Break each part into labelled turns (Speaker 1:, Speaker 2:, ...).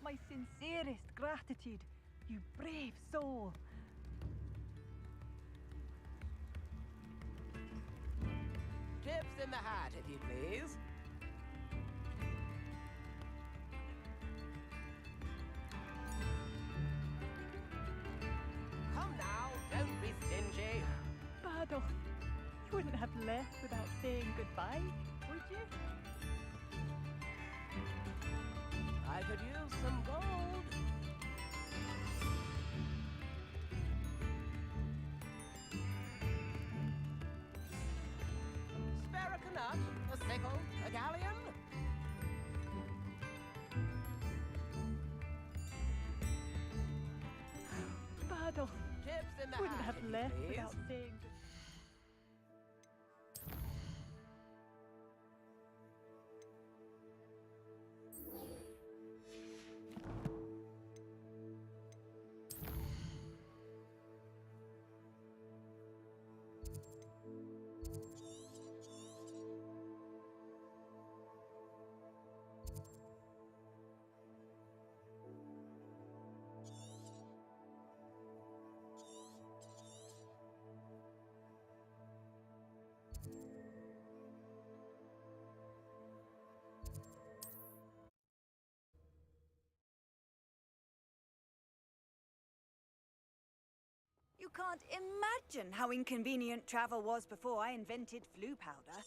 Speaker 1: My sincerest gratitude, you brave soul.
Speaker 2: Chips in the hat, if you please. Come now, don't be stingy.
Speaker 1: Pardon, you wouldn't have left without saying goodbye, would you?
Speaker 2: I could use some gold. Spare a nut, a sickle, a galleon.
Speaker 1: Pardon,
Speaker 2: Chips in the
Speaker 1: you wouldn't
Speaker 2: hat,
Speaker 1: have
Speaker 2: if you
Speaker 1: left
Speaker 2: please.
Speaker 1: without saying goodbye.
Speaker 3: You can't imagine how inconvenient travel was before I invented flu powder.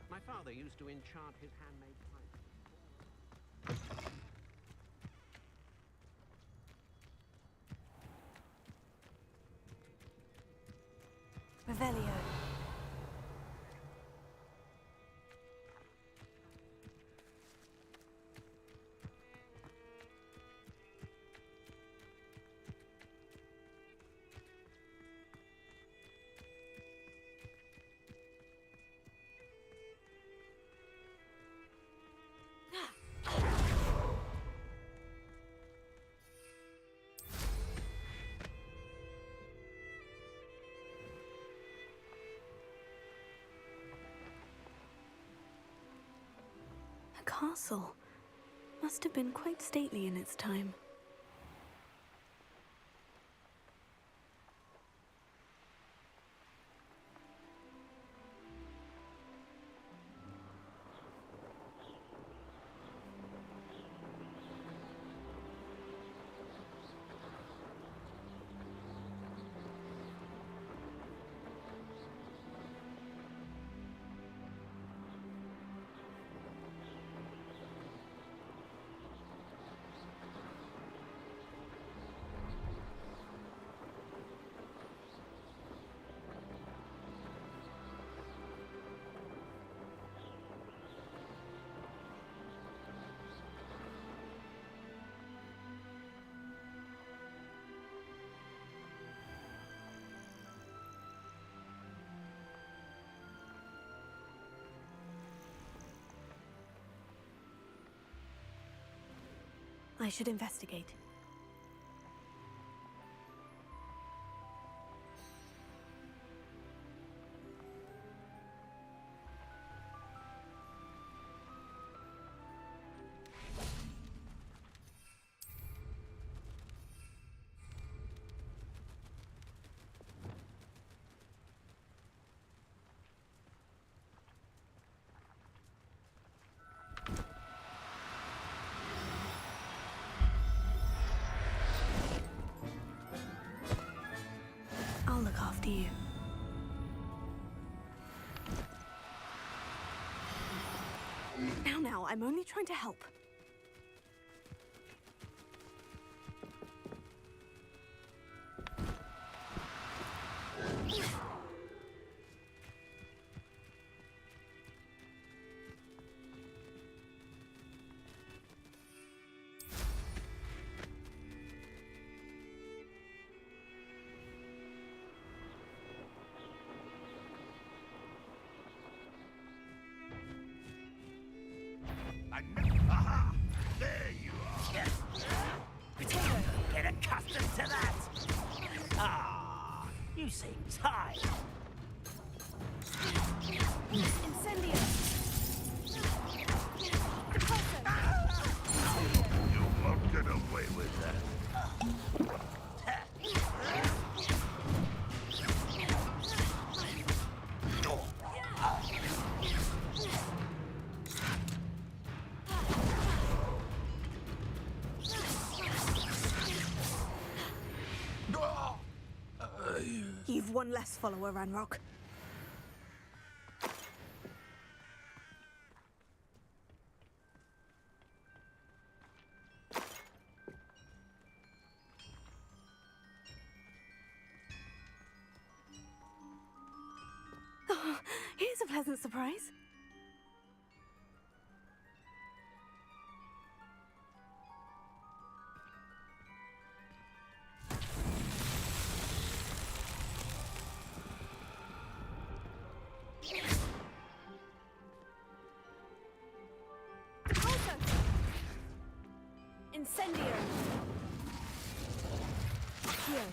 Speaker 4: My father used to enchant his handmade pipe.
Speaker 3: Revelio.
Speaker 5: A castle. Must have been quite stately in its time. I should investigate. now. I'm only trying to help.
Speaker 6: Aha! There you are! Get accustomed to that! Ah, you seem tired.
Speaker 5: Incendio!
Speaker 6: You won't get away with that.
Speaker 5: You've one less follower, Ranrock. Oh, here's a pleasant surprise. Incendio! Here.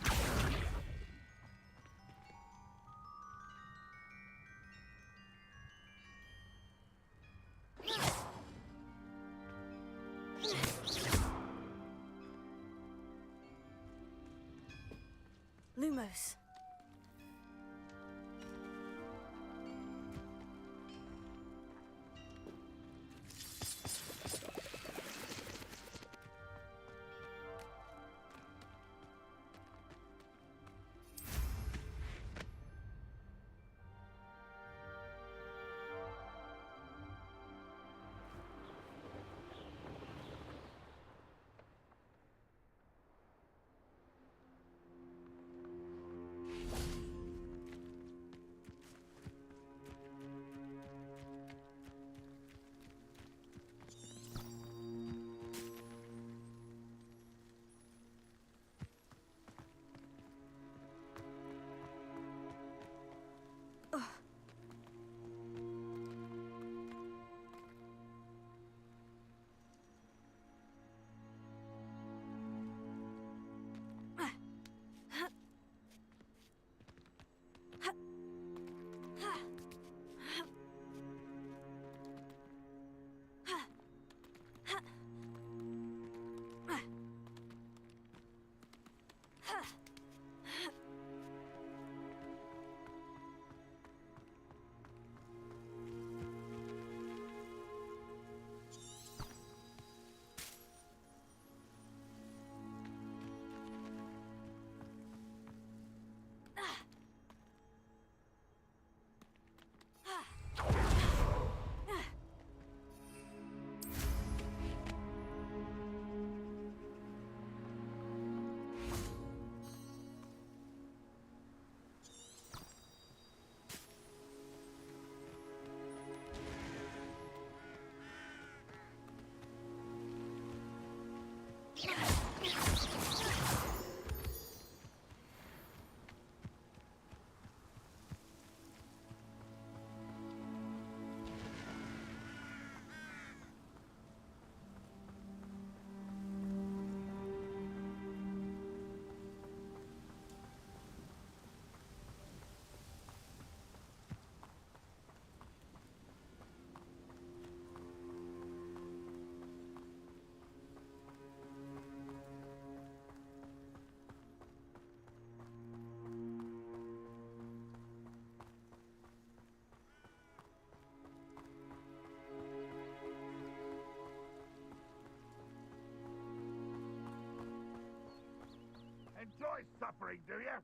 Speaker 5: Lumos.
Speaker 6: Enjoy suffering, do you?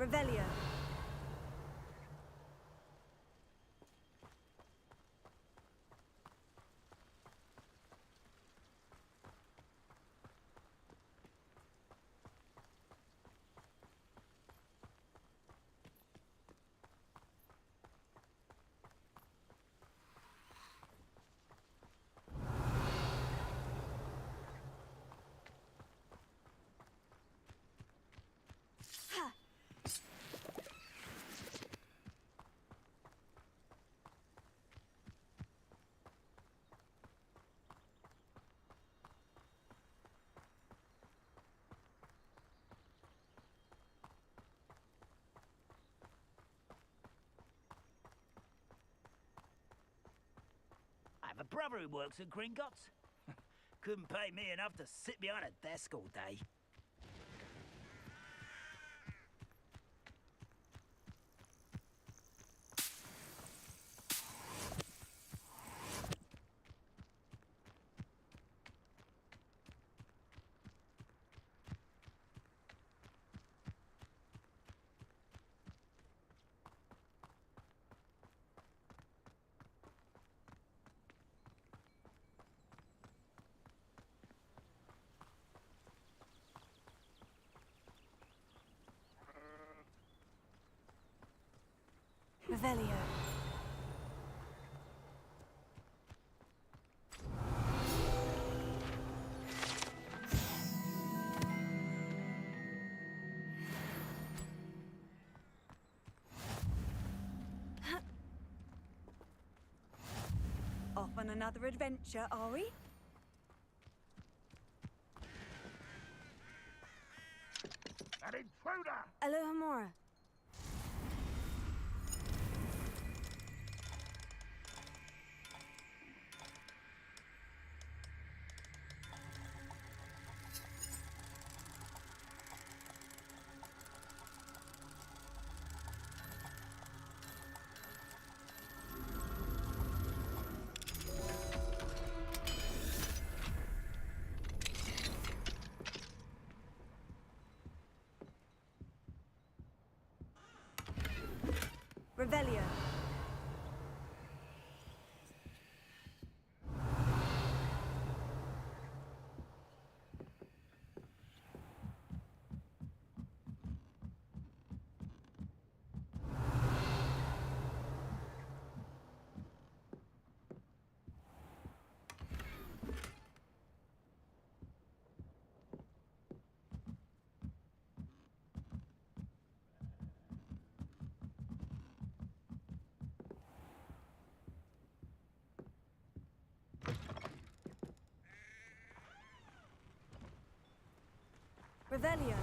Speaker 3: Revelio.
Speaker 7: I have a brother who works at Gringotts. Couldn't pay me enough to sit behind a desk all day.
Speaker 3: Revelio. Off on another adventure, are we?
Speaker 6: An intruder!
Speaker 3: Alohomora. Revelio. Revelio.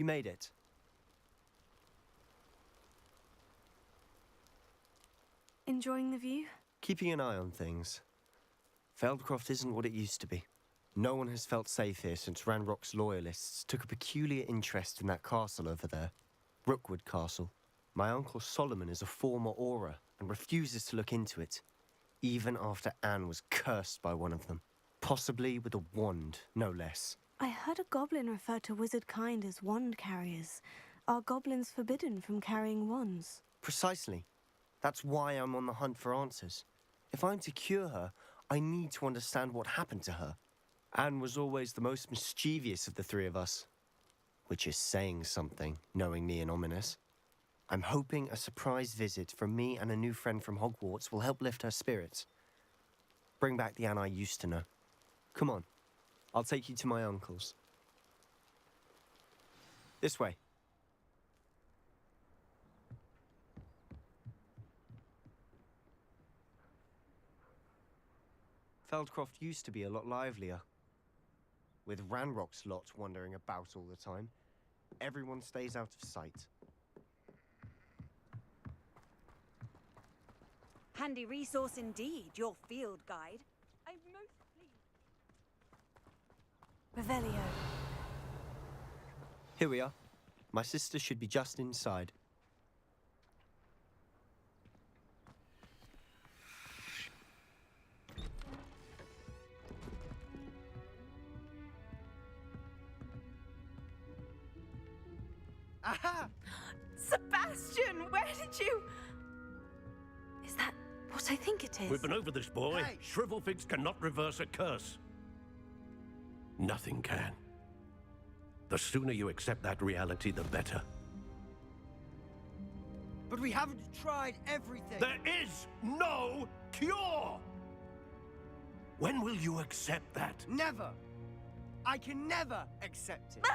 Speaker 8: You made it.
Speaker 5: Enjoying the view?
Speaker 8: Keeping an eye on things. Feldcroft isn't what it used to be. No one has felt safe here since Ranrock's loyalists took a peculiar interest in that castle over there. Rookwood Castle. My uncle Solomon is a former Auror and refuses to look into it, even after Anne was cursed by one of them. Possibly with a wand, no less.
Speaker 5: I heard a goblin refer to wizard kind as wand carriers. Are goblins forbidden from carrying wands?
Speaker 8: Precisely. That's why I'm on the hunt for answers. If I'm to cure her, I need to understand what happened to her. Anne was always the most mischievous of the three of us. Which is saying something, knowing me and ominous. I'm hoping a surprise visit from me and a new friend from Hogwarts will help lift her spirits. Bring back the Anne I used to know. Come on. I'll take you to my uncle's. This way. Feldcroft used to be a lot livelier. With Ranrock's lot wandering about all the time, everyone stays out of sight.
Speaker 3: Handy resource indeed, your field guide. I'm most pleased.
Speaker 5: Revelio.
Speaker 8: Here we are. My sister should be just inside.
Speaker 3: Aha! Sebastian, where did you...
Speaker 5: Is that what I think it is?
Speaker 9: We've been over this, boy.
Speaker 3: Hey.
Speaker 9: Shrivelfigs cannot reverse a curse. Nothing can. The sooner you accept that reality, the better.
Speaker 2: But we haven't tried everything.
Speaker 9: There is no cure! When will you accept that?
Speaker 2: Never. I can never accept it.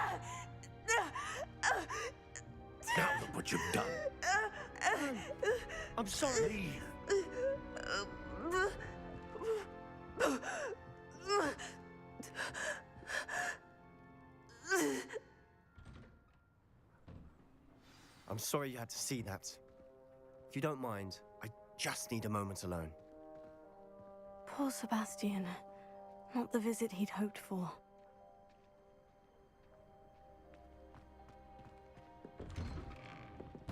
Speaker 9: Now look what you've done.
Speaker 8: I'm sorry. I'm sorry you had to see that. If you don't mind, I just need a moment alone.
Speaker 5: Poor Sebastian. Not the visit he'd hoped for.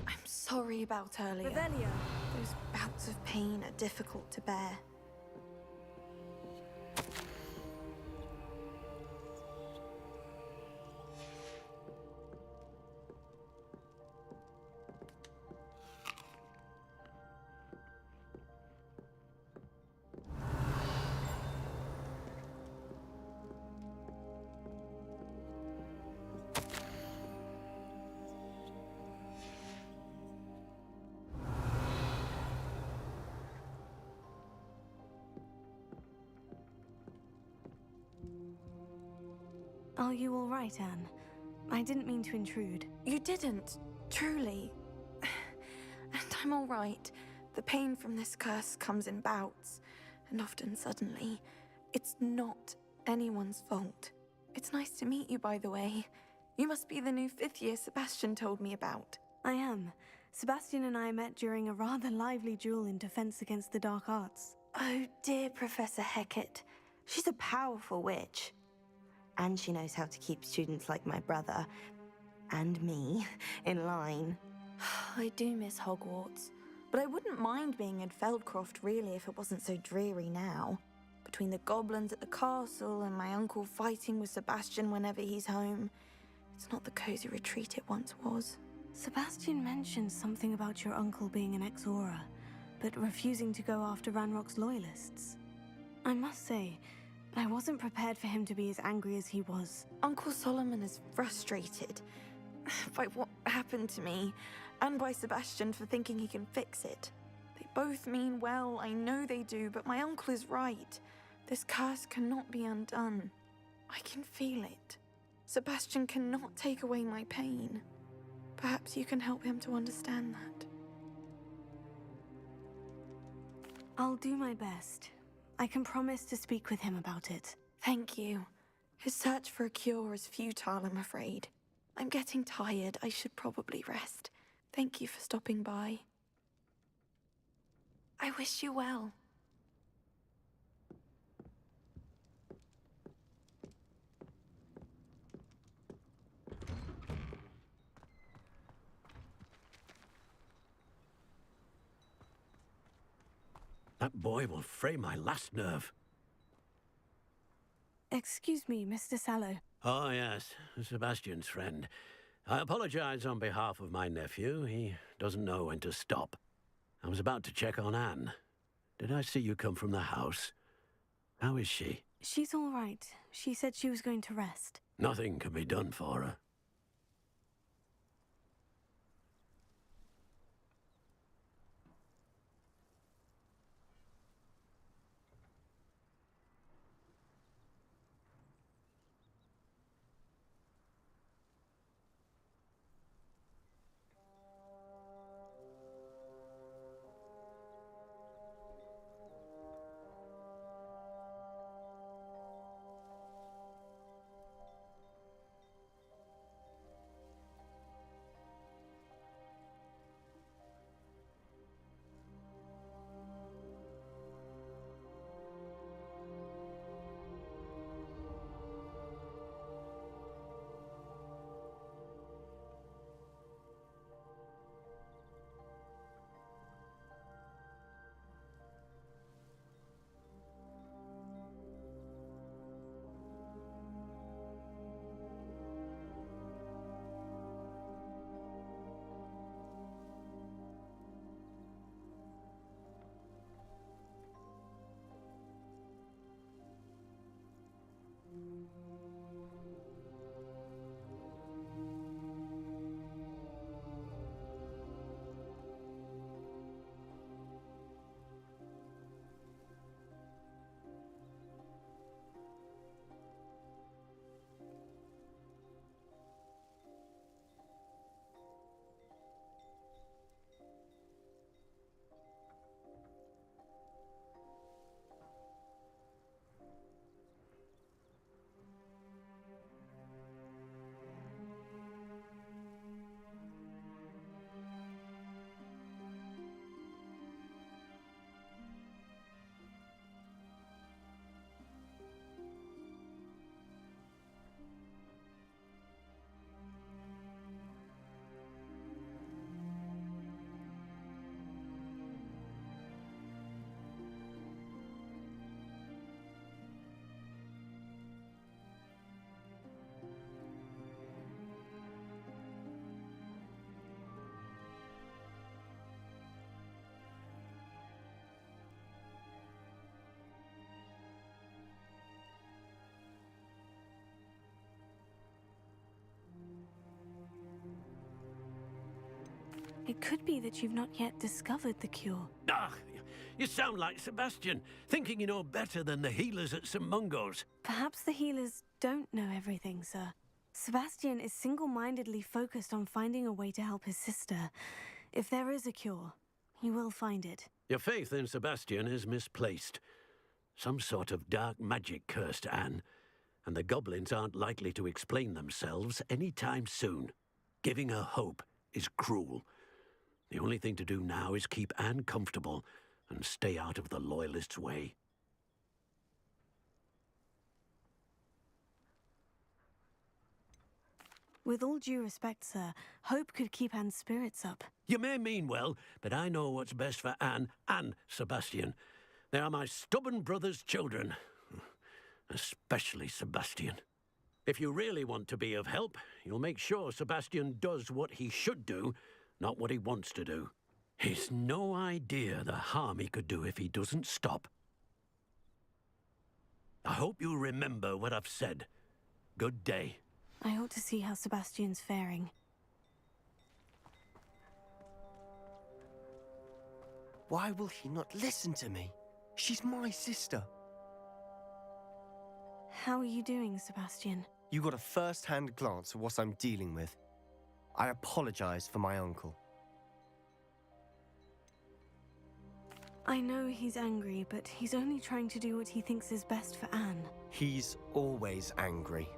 Speaker 10: I'm sorry about earlier.
Speaker 3: Revelio.
Speaker 10: Those bouts of pain are difficult to bear.
Speaker 5: Are you all right, Anne? I didn't mean to intrude.
Speaker 10: You didn't, truly. And I'm all right. The pain from this curse comes in bouts, and often suddenly. It's not anyone's fault. It's nice to meet you, by the way. You must be the new 5th year Sebastian told me about.
Speaker 5: I am. Sebastian and I met during a rather lively duel in defense against the dark arts.
Speaker 10: Oh, dear Professor Hecat. She's a powerful witch. And she knows how to keep students like my brother, and me, in line. I do miss Hogwarts, but I wouldn't mind being in Feldcroft, really, if it wasn't so dreary now. Between the goblins at the castle and my uncle fighting with Sebastian whenever he's home, it's not the cozy retreat it once was.
Speaker 5: Sebastian mentioned something about your uncle being an ex-Auror, but refusing to go after Ranrock's loyalists. I must say, I wasn't prepared for him to be as angry as he was.
Speaker 10: Uncle Solomon is frustrated by what happened to me, and by Sebastian for thinking he can fix it. They both mean well, I know they do, but my uncle is right. This curse cannot be undone. I can feel it. Sebastian cannot take away my pain. Perhaps you can help him to understand that.
Speaker 5: I'll do my best. I can promise to speak with him about it.
Speaker 10: Thank you. His search for a cure is futile, I'm afraid. I'm getting tired. I should probably rest. Thank you for stopping by. I wish you well.
Speaker 9: That boy will fray my last nerve.
Speaker 5: Excuse me, Mr. Sallow.
Speaker 9: Oh, yes, Sebastian's friend. I apologize on behalf of my nephew. He doesn't know when to stop. I was about to check on Anne. Did I see you come from the house? How is she?
Speaker 5: She's all right. She said she was going to rest.
Speaker 9: Nothing can be done for her.
Speaker 5: It could be that you've not yet discovered the cure.
Speaker 9: Ah, you sound like Sebastian, thinking you know better than the healers at St. Mungo's.
Speaker 5: Perhaps the healers don't know everything, sir. Sebastian is single-mindedly focused on finding a way to help his sister. If there is a cure, he will find it.
Speaker 9: Your faith in Sebastian is misplaced. Some sort of dark magic cursed Anne, and the goblins aren't likely to explain themselves anytime soon. Giving her hope is cruel. The only thing to do now is keep Anne comfortable and stay out of the Loyalists' way.
Speaker 5: With all due respect, sir, hope could keep Anne's spirits up.
Speaker 9: You may mean well, but I know what's best for Anne and Sebastian. They are my stubborn brother's children. Especially Sebastian. If you really want to be of help, you'll make sure Sebastian does what he should do, not what he wants to do. He's no idea the harm he could do if he doesn't stop. I hope you remember what I've said. Good day.
Speaker 5: I ought to see how Sebastian's faring.
Speaker 8: Why will he not listen to me? She's my sister.
Speaker 5: How are you doing, Sebastian?
Speaker 8: You got a first-hand glance at what I'm dealing with. I apologize for my uncle.
Speaker 5: I know he's angry, but he's only trying to do what he thinks is best for Anne.
Speaker 8: He's always angry.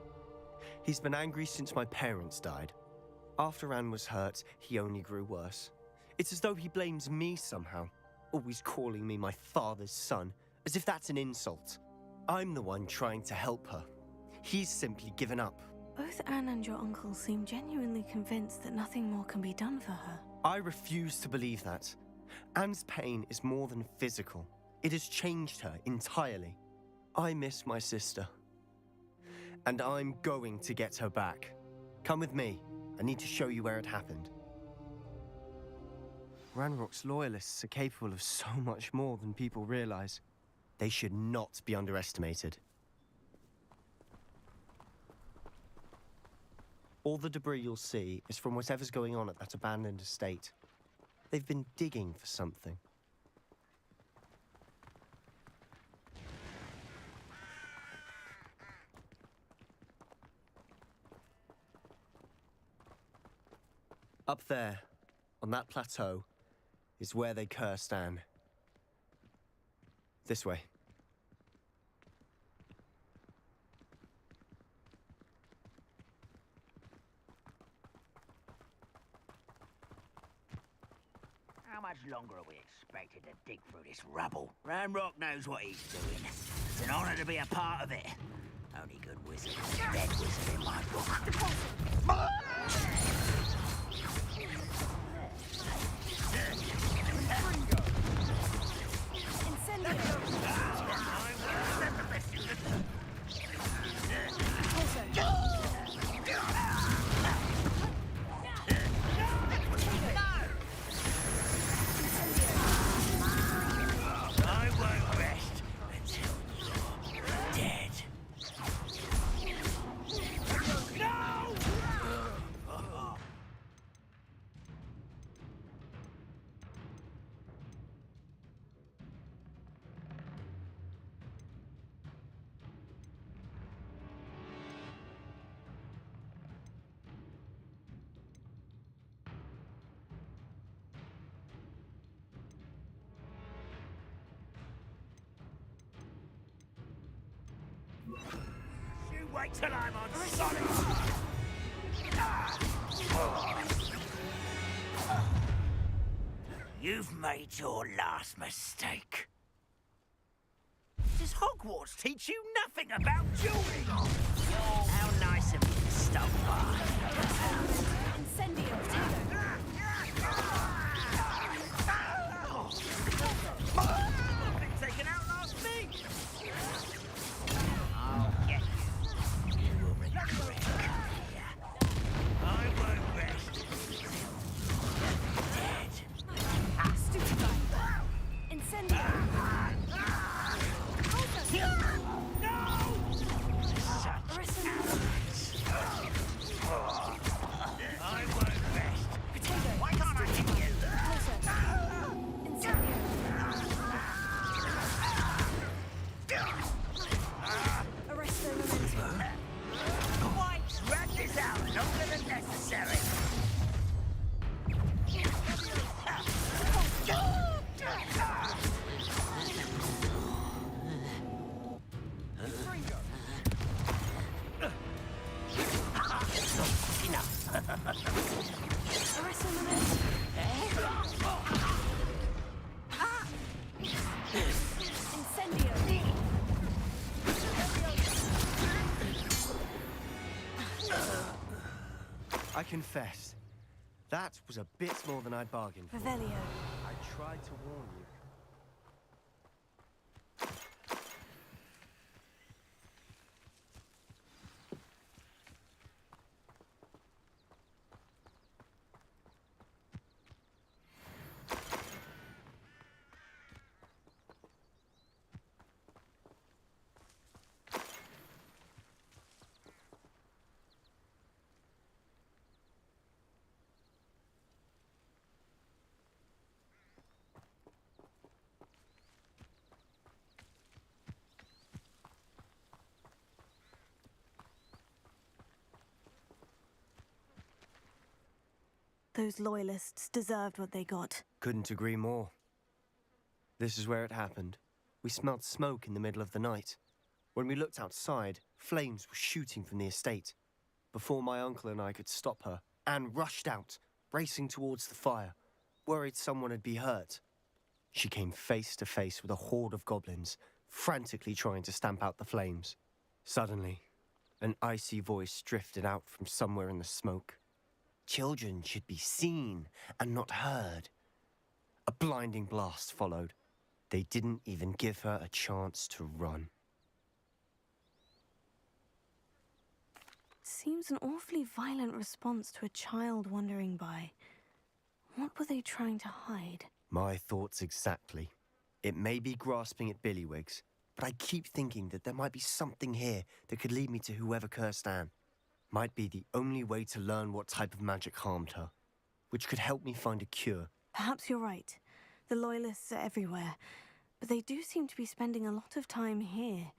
Speaker 8: He's been angry since my parents died. After Anne was hurt, he only grew worse. It's as though he blames me somehow, always calling me my father's son, as if that's an insult. I'm the one trying to help her. He's simply given up.
Speaker 5: Both Anne and your uncle seem genuinely convinced that nothing more can be done for her.
Speaker 8: I refuse to believe that. Anne's pain is more than physical. It has changed her entirely. I miss my sister. And I'm going to get her back. Come with me. I need to show you where it happened. Ranrock's loyalists are capable of so much more than people realize. They should not be underestimated. All the debris you'll see is from whatever's going on at that abandoned estate. They've been digging for something. Up there, on that plateau, is where they cursed Anne. This way.
Speaker 7: How much longer are we expected to dig through this rubble? Ranrock knows what he's doing. It's an honor to be a part of it. Only good wizard is a dead wizard in my book. You wait till I'm on solid. You've made your last mistake. Does Hogwarts teach you nothing about dueling? How nice of you to stop by. Taken out last week. I'll get you. You will regret it. I won't rest. Dead.
Speaker 3: Stupefy. Incendio.
Speaker 7: No! Such arrogance. unnecessary.
Speaker 8: I confess, that was a bit more than I'd bargained for.
Speaker 5: Revelio.
Speaker 8: I tried to warn you.
Speaker 5: Those loyalists deserved what they got.
Speaker 8: Couldn't agree more. This is where it happened. We smelled smoke in the middle of the night. When we looked outside, flames were shooting from the estate. Before my uncle and I could stop her, Anne rushed out, racing towards the fire, worried someone had been hurt. She came face to face with a horde of goblins, frantically trying to stamp out the flames. Suddenly, an icy voice drifted out from somewhere in the smoke. Children should be seen and not heard. A blinding blast followed. They didn't even give her a chance to run.
Speaker 5: Seems an awfully violent response to a child wandering by. What were they trying to hide?
Speaker 8: My thoughts exactly. It may be grasping at Billywigs, but I keep thinking that there might be something here that could lead me to whoever cursed Anne. Might be the only way to learn what type of magic harmed her, which could help me find a cure.
Speaker 5: Perhaps you're right. The Loyalists are everywhere, but they do seem to be spending a lot of time here,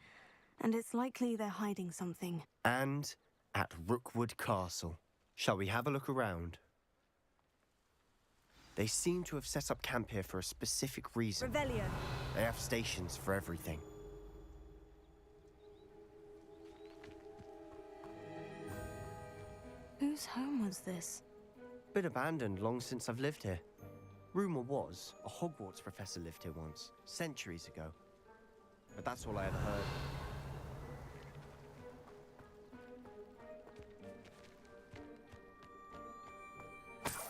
Speaker 5: and it's likely they're hiding something.
Speaker 8: And at Rookwood Castle. Shall we have a look around? They seem to have set up camp here for a specific reason.
Speaker 3: Revelio.
Speaker 8: They have stations for everything.
Speaker 5: Whose home was this?
Speaker 8: Been abandoned long since I've lived here. Rumor was a Hogwarts professor lived here once, centuries ago. But that's all I ever heard.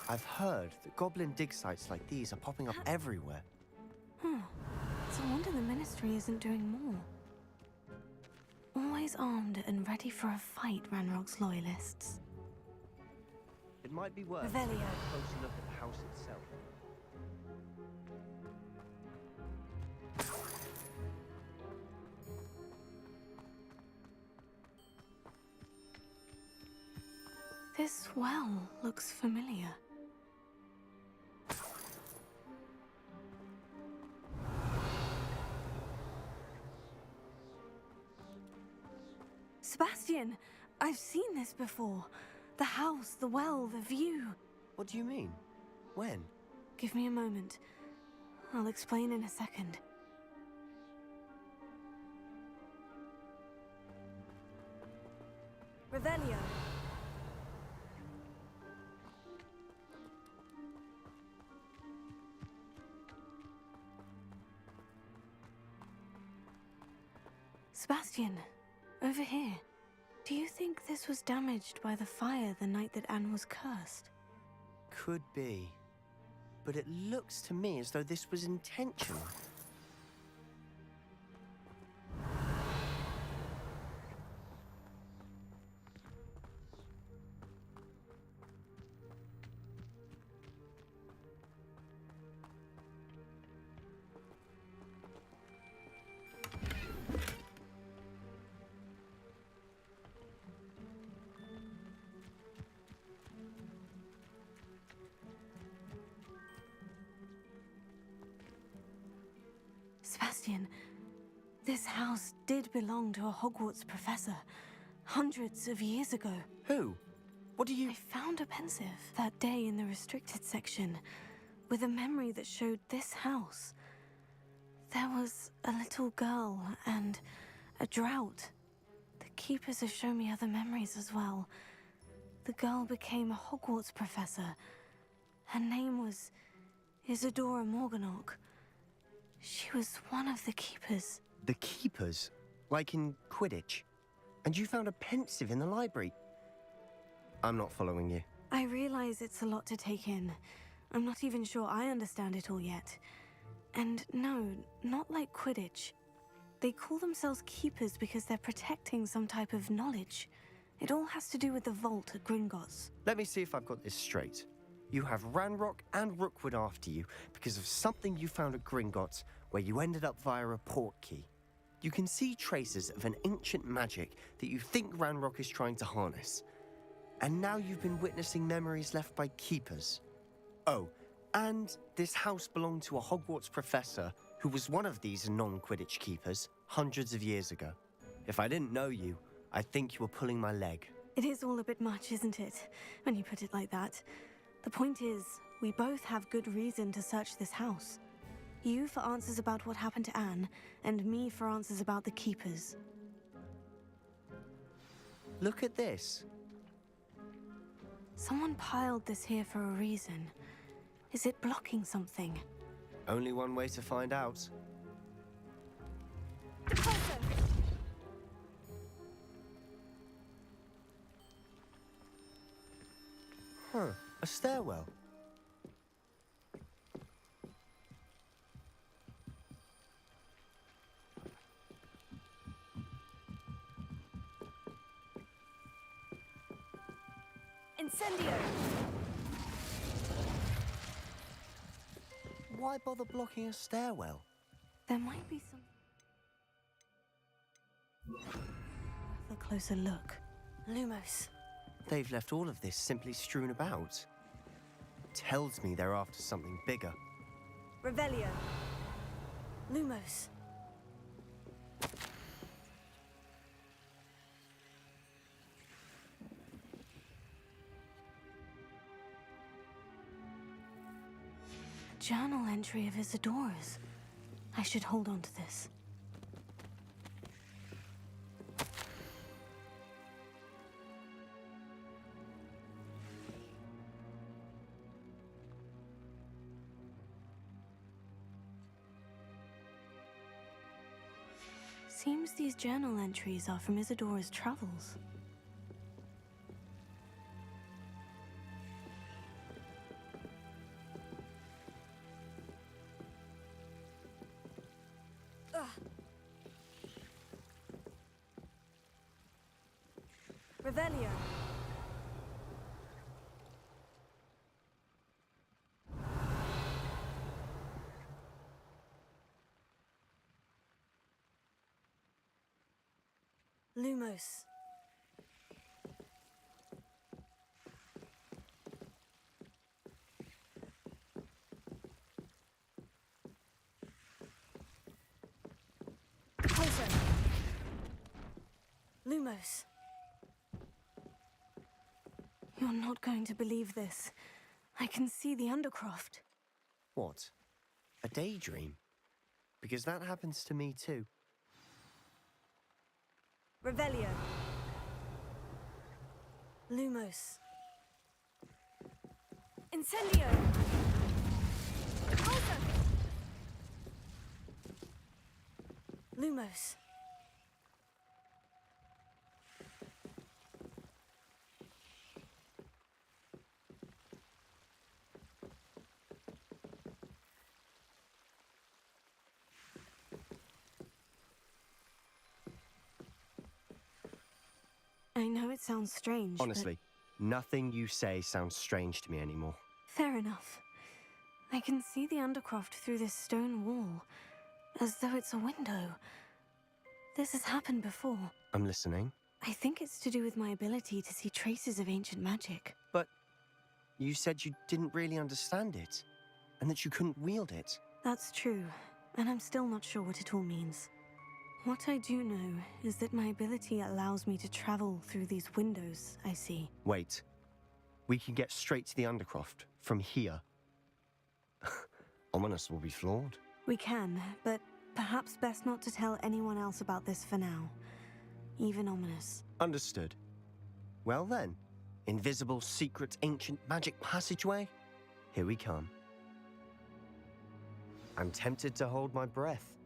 Speaker 8: I've heard that goblin dig sites like these are popping up everywhere.
Speaker 5: It's a wonder the Ministry isn't doing more. Always armed and ready for a fight, Ranrock's Loyalists.
Speaker 8: It might be worth
Speaker 5: Revelio.
Speaker 8: taking a closer look at the house itself.
Speaker 5: This well looks familiar. Sebastian! I've seen this before. The house, the well, the view.
Speaker 8: What do you mean? When?
Speaker 5: Give me a moment. I'll explain in a second.
Speaker 3: Revelio.
Speaker 5: Sebastian, over here. Do you think this was damaged by the fire the night that Anne was cursed?
Speaker 8: Could be. But it looks to me as though this was intentional.
Speaker 5: Sebastian, this house did belong to a Hogwarts professor hundreds of years ago.
Speaker 8: Who? What What do you...
Speaker 5: I found a pensive that day in the restricted section with a memory that showed this house. There was a little girl and a drought. The keepers have shown me other memories as well. The girl became a Hogwarts professor. Her name was Isadora Morganach. She was one of the keepers.
Speaker 8: The keepers? Like in Quidditch? And you found a pensive in the library? I'm not following you.
Speaker 5: I realize it's a lot to take in. I'm not even sure I understand it all yet. And no, not like Quidditch. They call themselves keepers because they're protecting some type of knowledge. It all has to do with the vault at Gringotts.
Speaker 8: Let me see if I've got this straight. You have Ranrock and Rookwood after you because of something you found at Gringotts where you ended up via a port key. You can see traces of an ancient magic that you think Ranrock is trying to harness. And now you've been witnessing memories left by keepers. Oh, and this house belonged to a Hogwarts professor who was one of these non-Quidditch keepers hundreds of years ago. If I didn't know you, I'd think you were pulling my leg.
Speaker 5: It is all a bit much, isn't it, when you put it like that? The point is, we both have good reason to search this house. You for answers about what happened to Anne, and me for answers about the keepers.
Speaker 8: Look at this.
Speaker 5: Someone piled this here for a reason. Is it blocking something?
Speaker 8: Only one way to find out. Huh, a stairwell.
Speaker 3: Incendio!
Speaker 8: Why bother blocking a stairwell?
Speaker 5: There might be some... A closer look. Lumos.
Speaker 8: They've left all of this simply strewn about. Tells me they're after something bigger.
Speaker 3: Revelio.
Speaker 5: Lumos. A journal entry of Isadora's. I should hold on to this. Seems these journal entries are from Isadora's travels.
Speaker 3: Revelio.
Speaker 5: Lumos.
Speaker 3: Closer.
Speaker 5: Lumos. You're not going to believe this. I can see the Undercroft.
Speaker 8: What? A daydream? Because that happens to me too.
Speaker 3: Revelio.
Speaker 5: Lumos.
Speaker 3: Incendio. Closer.
Speaker 5: Lumos. I know it sounds strange,
Speaker 8: Honestly, nothing you say sounds strange to me anymore.
Speaker 5: Fair enough. I can see the Undercroft through this stone wall, as though it's a window. This has happened before.
Speaker 8: I'm listening.
Speaker 5: I think it's to do with my ability to see traces of ancient magic.
Speaker 8: But you said you didn't really understand it, and that you couldn't wield it.
Speaker 5: That's true, and I'm still not sure what it all means. What I do know is that my ability allows me to travel through these windows I see.
Speaker 8: Wait, We can get straight to the Undercroft from here. Ominous will be flawed.
Speaker 5: We can, but perhaps best not to tell anyone else about this for now. Even Ominous.
Speaker 8: Understood. Well then, invisible, secret, ancient magic passageway? Here we come. I'm tempted to hold my breath.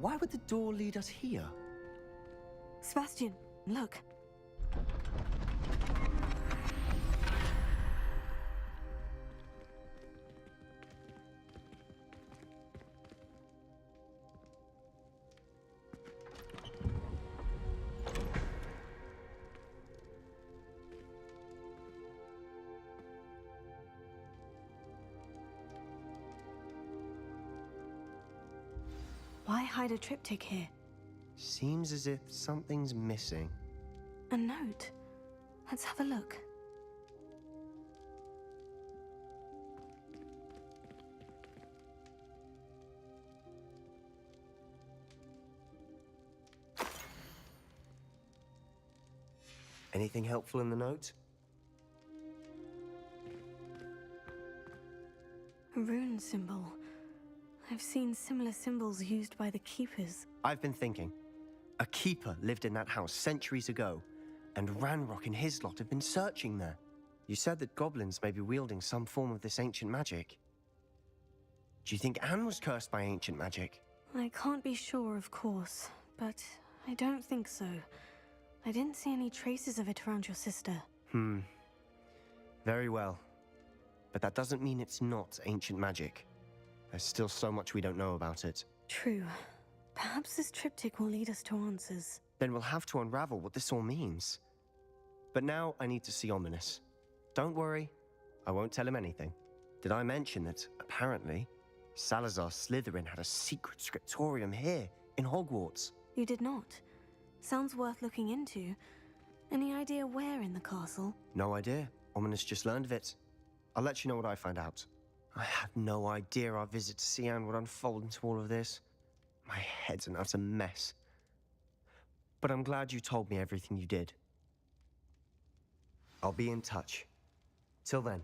Speaker 8: Why would the door lead us here?
Speaker 5: Sebastian, look. Why hide a triptych here?
Speaker 8: Seems as if something's missing.
Speaker 5: A note. Let's have a look.
Speaker 8: Anything helpful in the note?
Speaker 5: A rune symbol. I've seen similar symbols used by the keepers.
Speaker 8: I've been thinking. A keeper lived in that house centuries ago, and Ranrock and his lot have been searching there. You said that goblins may be wielding some form of this ancient magic. Do you think Anne was cursed by ancient magic?
Speaker 5: I can't be sure, of course, but I don't think so. I didn't see any traces of it around your sister.
Speaker 8: Very well. But that doesn't mean it's not ancient magic. There's still so much we don't know about it.
Speaker 5: True. Perhaps this triptych will lead us to answers.
Speaker 8: Then we'll have to unravel what this all means. But now I need to see Ominous. Don't worry, I won't tell him anything. Did I mention that, apparently, Salazar Slytherin had a secret scriptorium here, in Hogwarts?
Speaker 5: You did not. Sounds worth looking into. Any idea where in the castle?
Speaker 8: No idea. Ominous just learned of it. I'll let you know what I find out. I had no idea our visit to Cian would unfold into all of this. My head's an utter mess. But I'm glad you told me everything you did. I'll be in touch. Till then.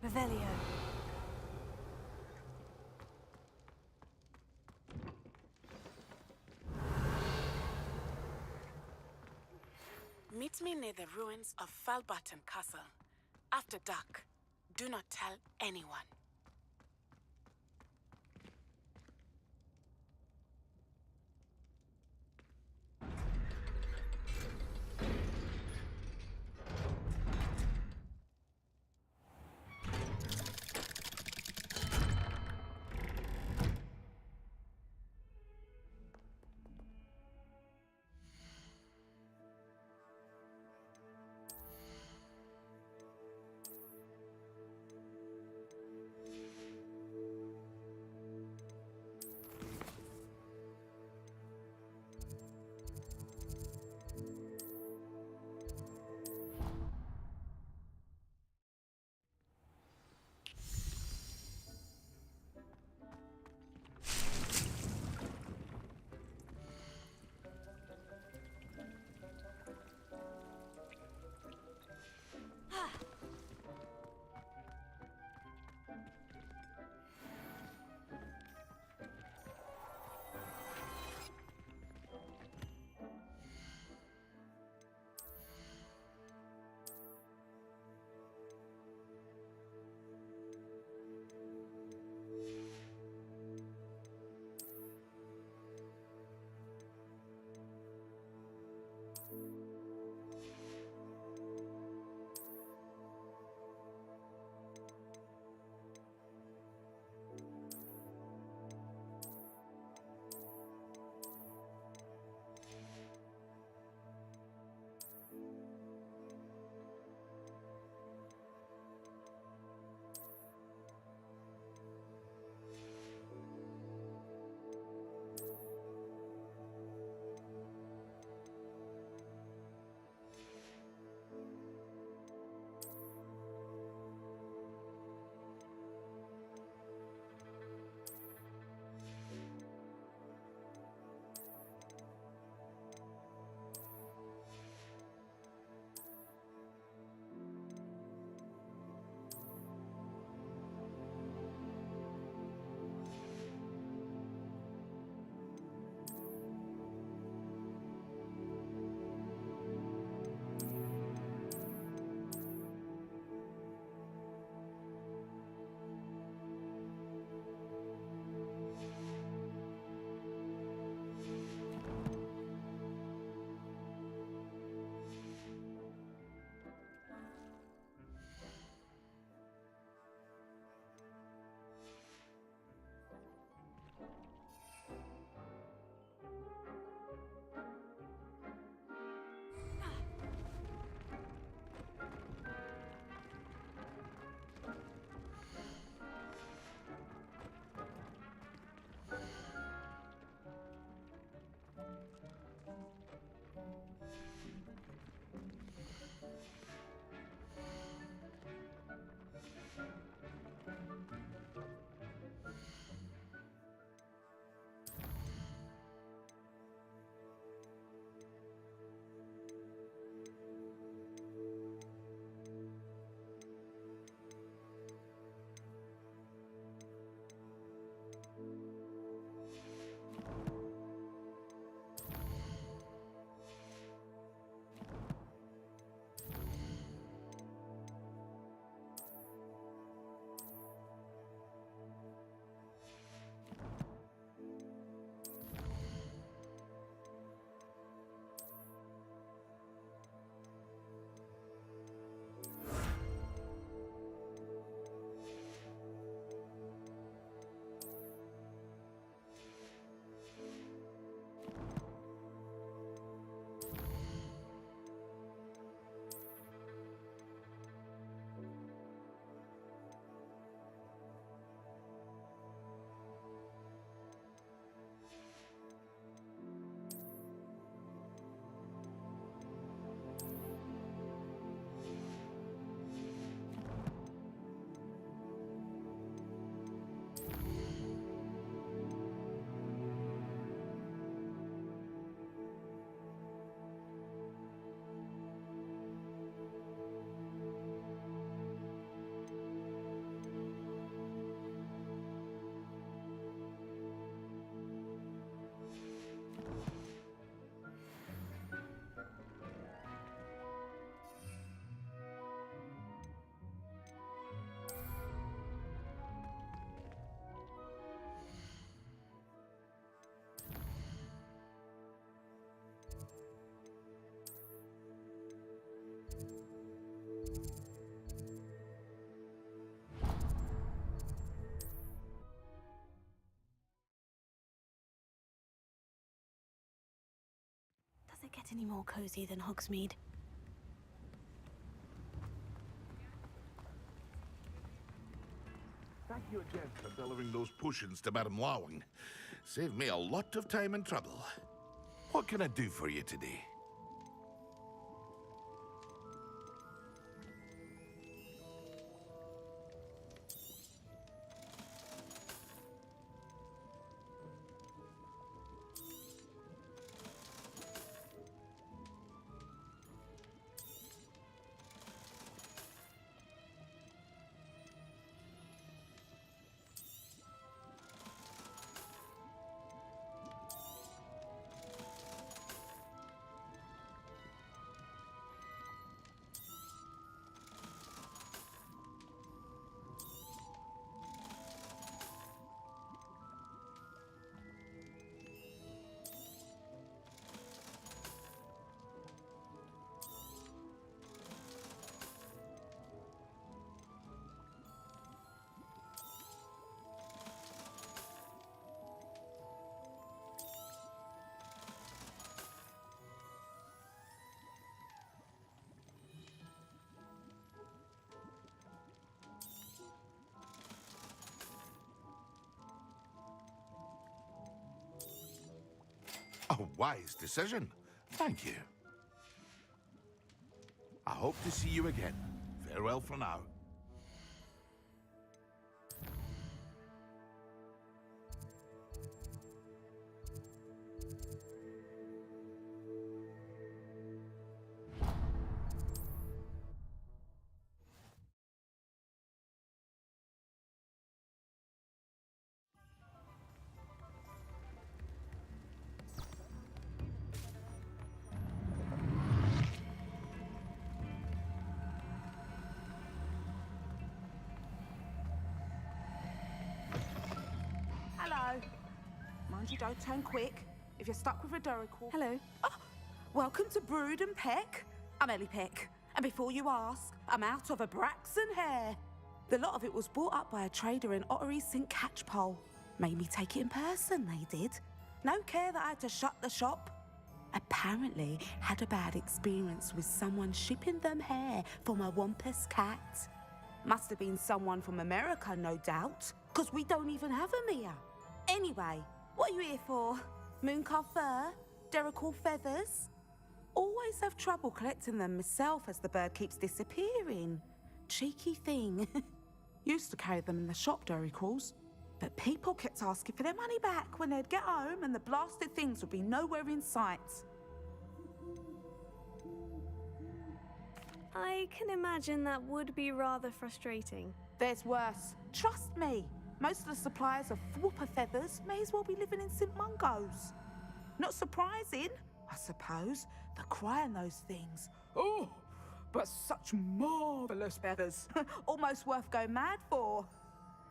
Speaker 5: Revelio.
Speaker 11: Meet me near the ruins of Falbottom Castle. After dark. Do not tell anyone.
Speaker 5: get any more cozy than Hogsmeade.
Speaker 6: Thank you again for delivering those potions to Madame Lawing. Saved me a lot of time and trouble. What can I do for you today? A wise decision. Thank you. I hope to see you again. Farewell for now.
Speaker 11: Hello. Mind you don't turn quick. If you're stuck with a Duracle...
Speaker 5: Hello.
Speaker 11: Oh, welcome to Brood and Peck. I'm Ellie Peck. And before you ask, I'm out of a Braxton hair. The lot of it was bought up by a trader in Ottery St. Catchpole. Made me take it in person, they did. No care that I had to shut the shop. Apparently had a bad experience with someone shipping them hair for my Wampus cat. Must have been someone from America, no doubt, because we don't even have them here. Anyway, what are you here for? Mooncar fur? Duracle feathers? Always have trouble collecting them myself as the bird keeps disappearing. Cheeky thing. Used to carry them in the shop, Duracles. But people kept asking for their money back when they'd get home and the blasted things would be nowhere in sight.
Speaker 5: I can imagine that would be rather frustrating.
Speaker 11: There's worse. Trust me. Most of the suppliers of whooper feathers may as well be living in St. Mungo's. Not surprising, I suppose, the cry on those things. Oh, but such marvellous feathers. Almost worth going mad for.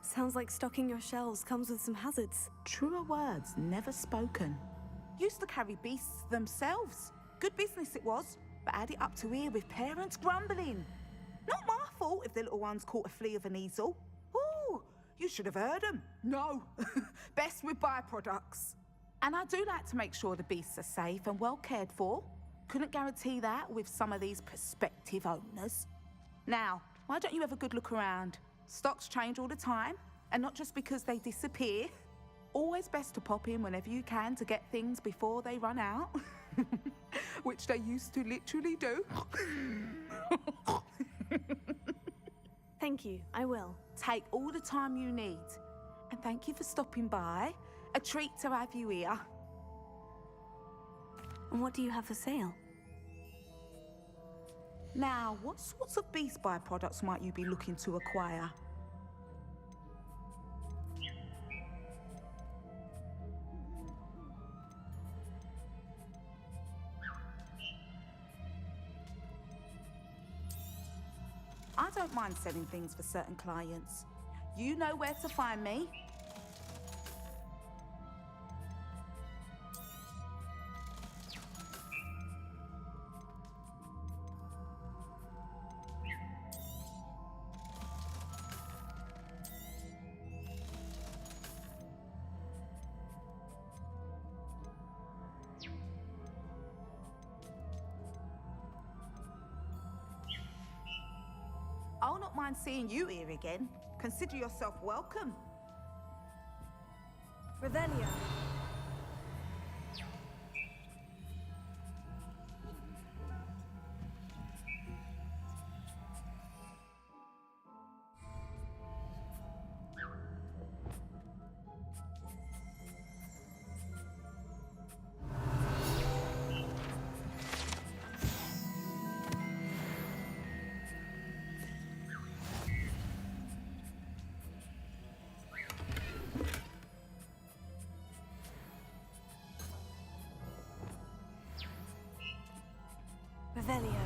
Speaker 5: Sounds like stocking your shelves comes with some hazards.
Speaker 11: Truer words never spoken. Used to carry beasts themselves. Good business it was, but had it up to here with parents grumbling. Not my fault if the little ones caught a flea of an easel. Ooh, you should have heard them. No, best with byproducts. And I do like to make sure the beasts are safe and well cared for. Couldn't guarantee that with some of these prospective owners. Now, why don't you have a good look around? Stocks change all the time, and not just because they disappear. Always best to pop in whenever you can to get things before they run out. Which they used to literally do.
Speaker 5: Thank you, I will.
Speaker 11: Take all the time you need. And thank you for stopping by. A treat to have you here.
Speaker 5: And what do you have for sale?
Speaker 11: Now, what sorts of beast byproducts might you be looking to acquire? I don't mind selling things for certain clients. You know where to find me. I'll not mind seeing you here again. Consider yourself welcome.
Speaker 3: Revelio. Revelio.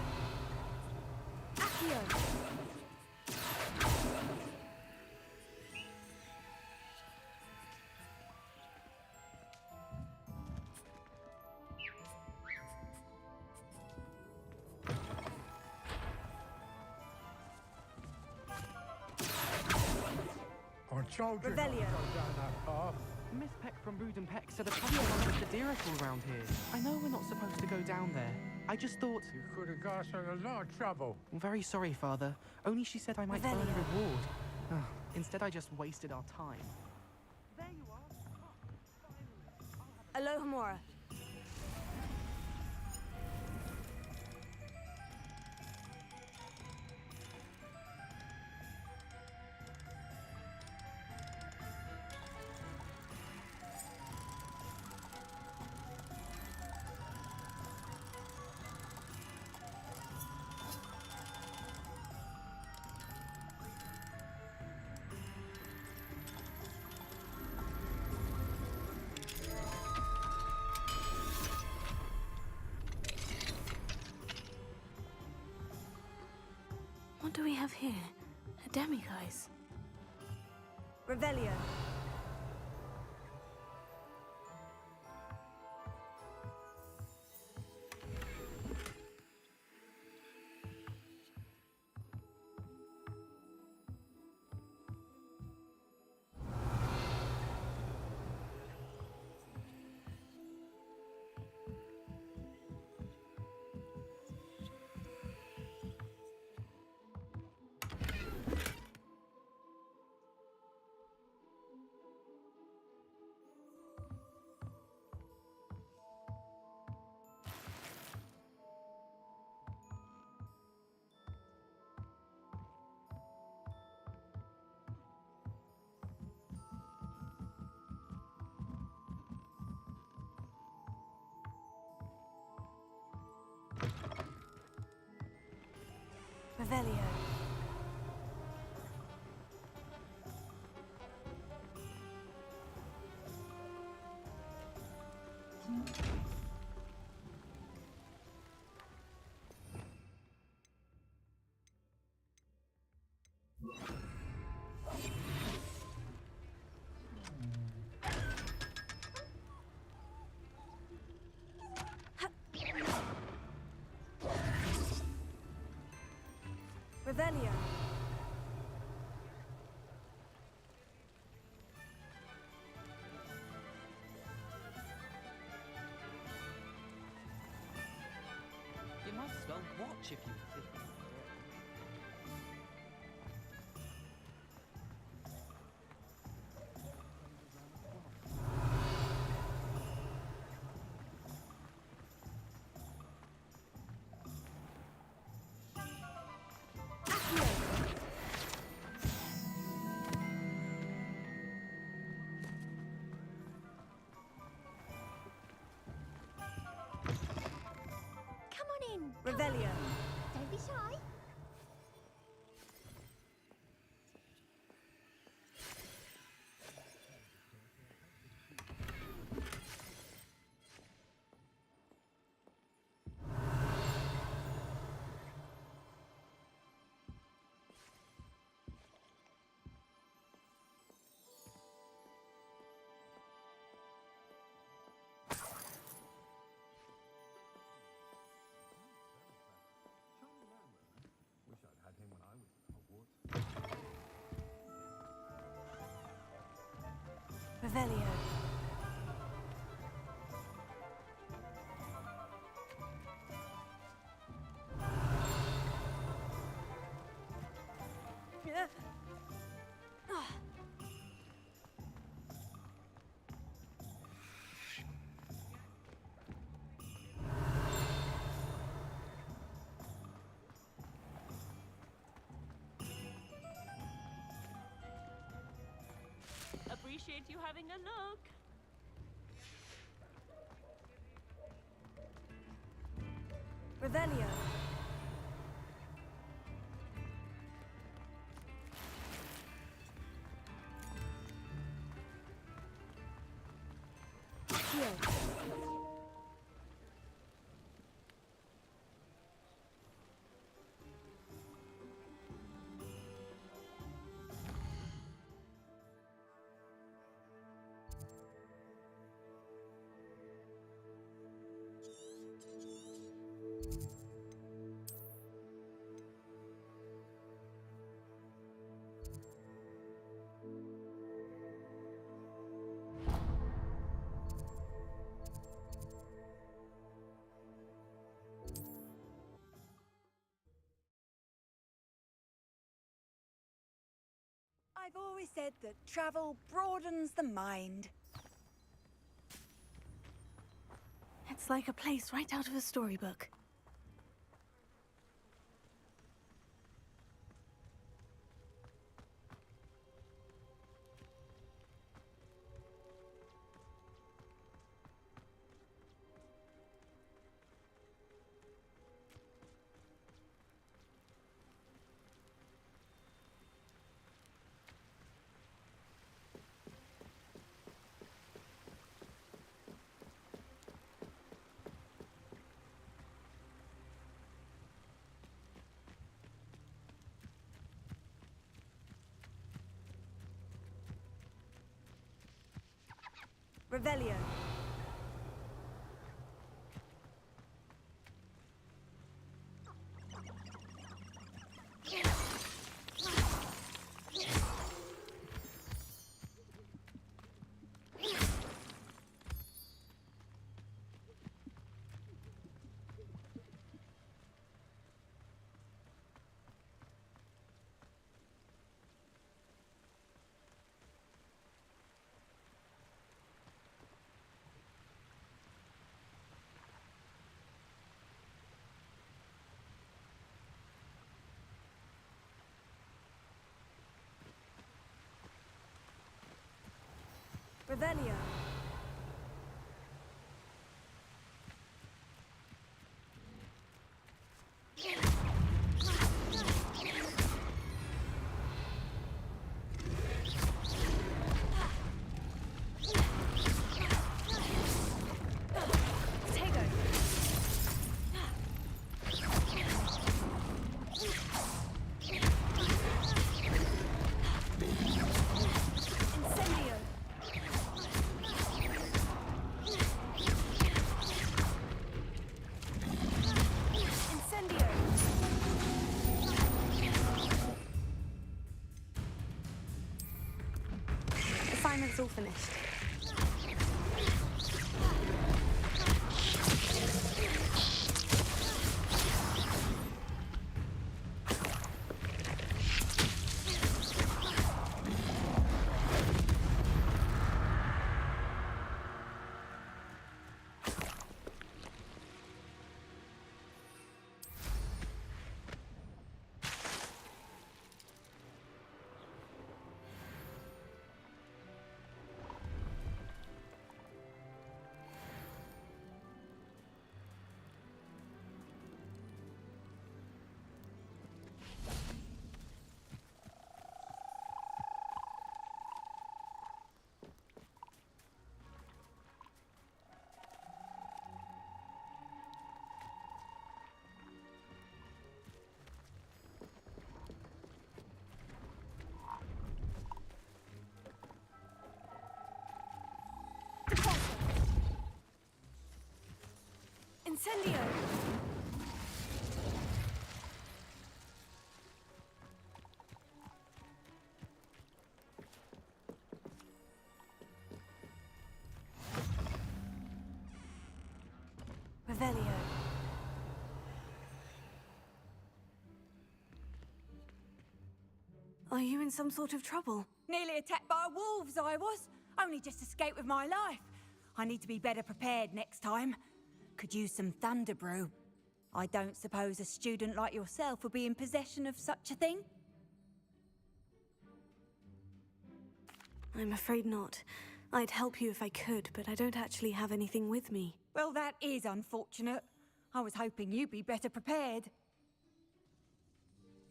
Speaker 3: Accio.
Speaker 12: I told you not to go
Speaker 3: Revelio.
Speaker 12: down that path.
Speaker 13: Miss Peck from Brood and Peck said a couple of the deer are all around here. I know we're not supposed to go down there. I just thought...
Speaker 12: You could have got us in a lot of trouble.
Speaker 13: I'm very sorry, Father. Only she said I might earn a reward. Instead, I just wasted our time.
Speaker 1: There you are.
Speaker 3: Alohomora.
Speaker 5: What do we have here? A demiguise.
Speaker 3: Revelio. Revelio. Revelio.
Speaker 13: You might as well watch if you think.
Speaker 14: Come on in.
Speaker 3: Revelio.
Speaker 14: Don't be shy. Revelio.
Speaker 1: appreciate you having a look.
Speaker 3: Revelio. I've always said that travel broadens the mind.
Speaker 5: It's like a place right out of a storybook.
Speaker 3: Revelio. Revelio.
Speaker 5: Assignment's all finished.
Speaker 3: Incendio! Revelio.
Speaker 5: Are you in some sort of trouble?
Speaker 3: Nearly attacked by wolves, I was. Only just escaped with my life. I need to be better prepared next time. Could use some thunder brew. I don't suppose a student like yourself would be in possession of such a thing?
Speaker 5: I'm afraid not. I'd help you if I could, but I don't actually have anything with me.
Speaker 3: Well, that is unfortunate. I was hoping you'd be better prepared.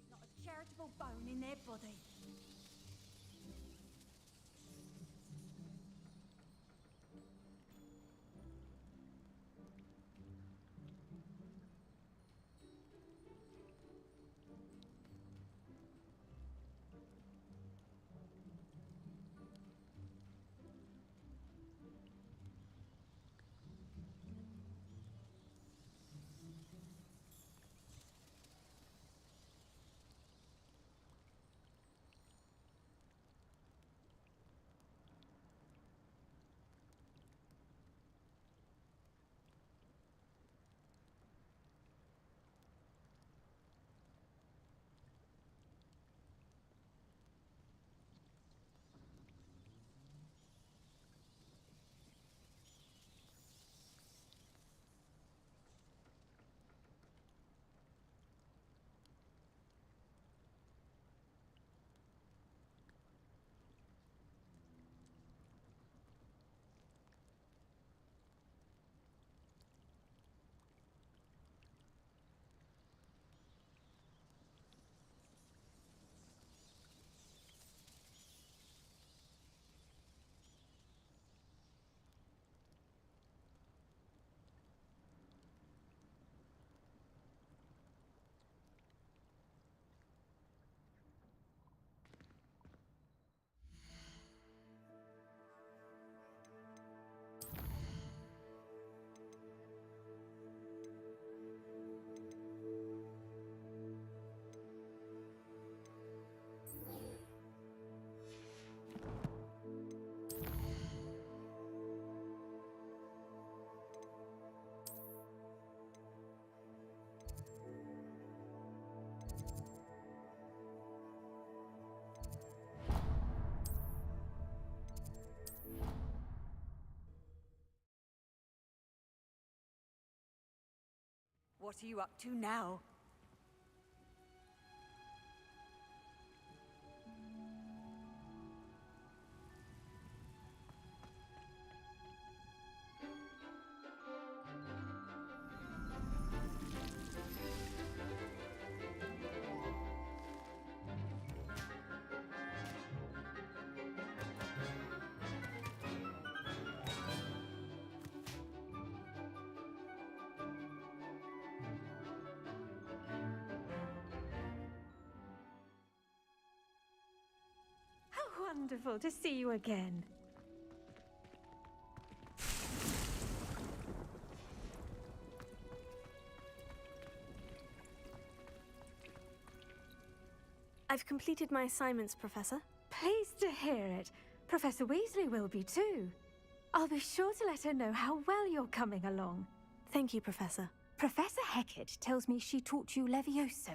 Speaker 3: Not a charitable bone in their body. What are you up to now?
Speaker 1: Wonderful to see you again.
Speaker 5: I've completed my assignments, Professor.
Speaker 1: Pleased to hear it. Professor Weasley will be too. I'll be sure to let her know how well you're coming along.
Speaker 5: Thank you, Professor.
Speaker 1: Professor Hecat tells me she taught you Levioso,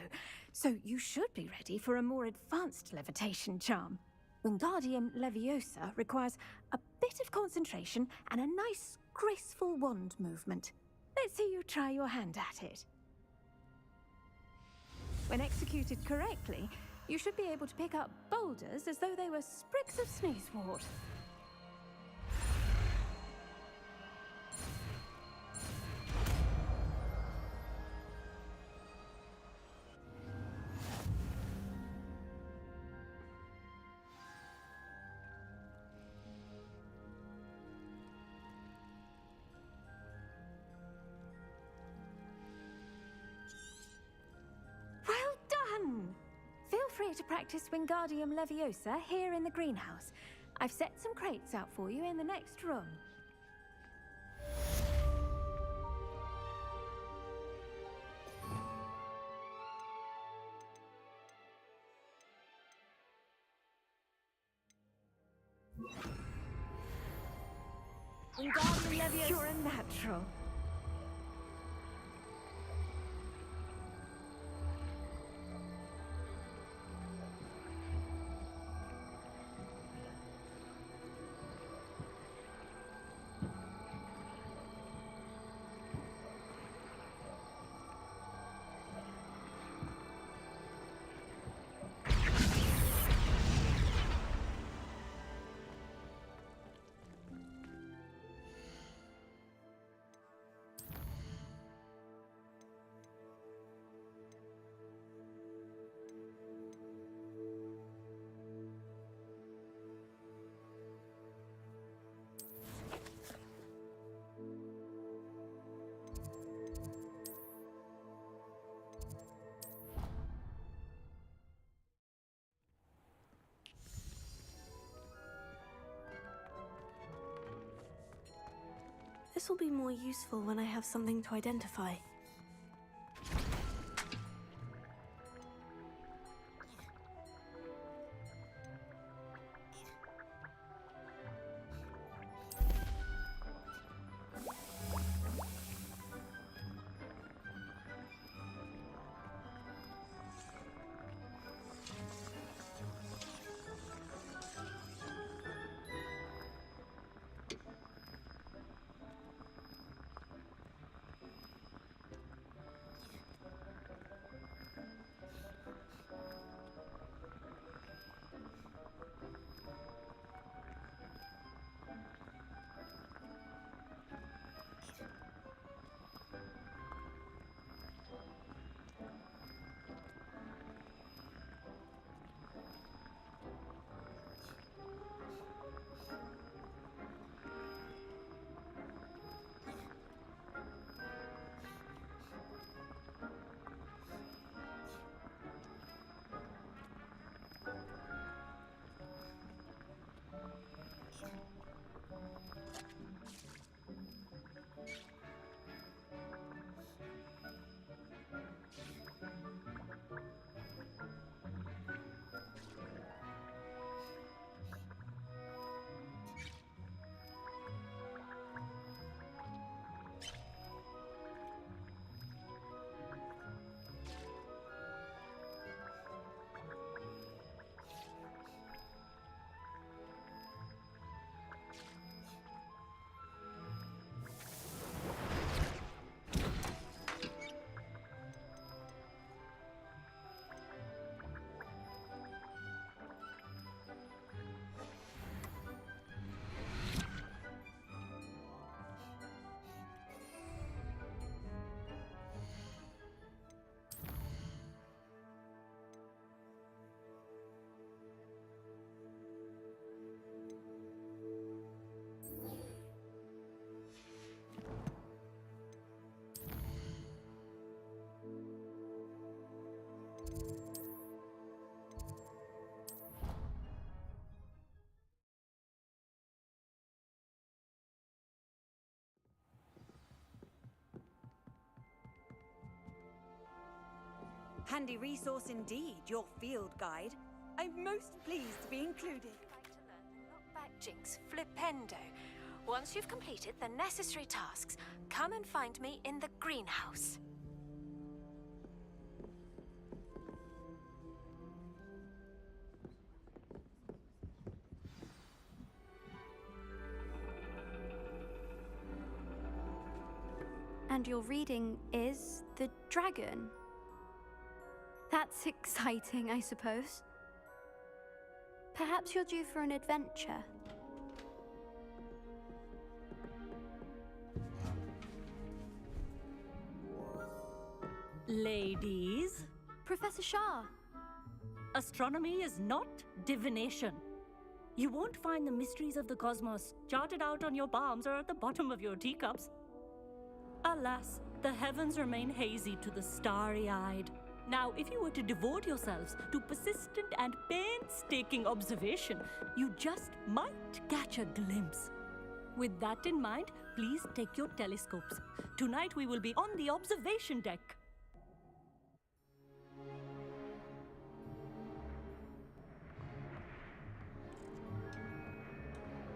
Speaker 1: so you should be ready for a more advanced levitation charm. Wingardium Leviosa requires a bit of concentration and a nice, graceful wand movement. Let's see you try your hand at it. When executed correctly, you should be able to pick up boulders as though they were sprigs of sneezewort. Feel free to practice Wingardium Leviosa here in the greenhouse. I've set some crates out for you in the next room.
Speaker 3: Wingardium Leviosa.
Speaker 1: You're a natural.
Speaker 5: This will be more useful when I have something to identify.
Speaker 3: Handy resource indeed, your field guide. I'm most pleased to be included.
Speaker 1: Knockback Jinx Flipendo. Once you've completed the necessary tasks, come and find me in the greenhouse.
Speaker 14: And your reading is The Dragon. That's exciting, I suppose. Perhaps you're due for an adventure.
Speaker 15: Ladies.
Speaker 14: Professor Shah.
Speaker 15: Astronomy is not divination. You won't find the mysteries of the cosmos charted out on your palms or at the bottom of your teacups. Alas, the heavens remain hazy to the starry-eyed. Now, if you were to devote yourselves to persistent and painstaking observation, you just might catch a glimpse. With that in mind, please take your telescopes. Tonight we will be on the observation deck.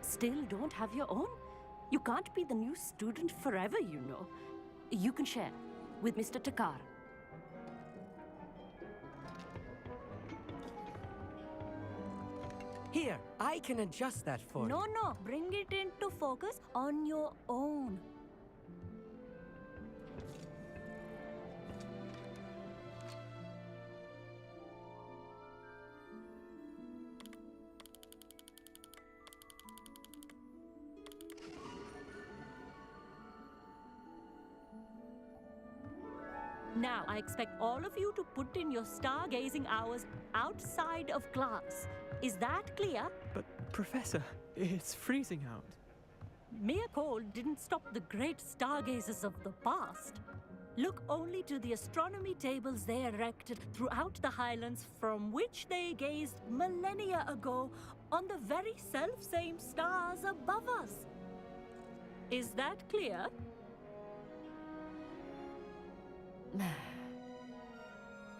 Speaker 15: Still don't have your own? You can't be the new student forever, you know. You can share with Mr. Takar.
Speaker 2: Here, I can adjust that for you.
Speaker 15: No, bring it into focus on your own. Now, I expect all of you to put in your stargazing hours outside of class. Is that clear?
Speaker 13: But, Professor, it's freezing out.
Speaker 15: Mere cold didn't stop the great stargazers of the past. Look only to the astronomy tables they erected throughout the highlands from which they gazed millennia ago on the very self-same stars above us. Is that clear?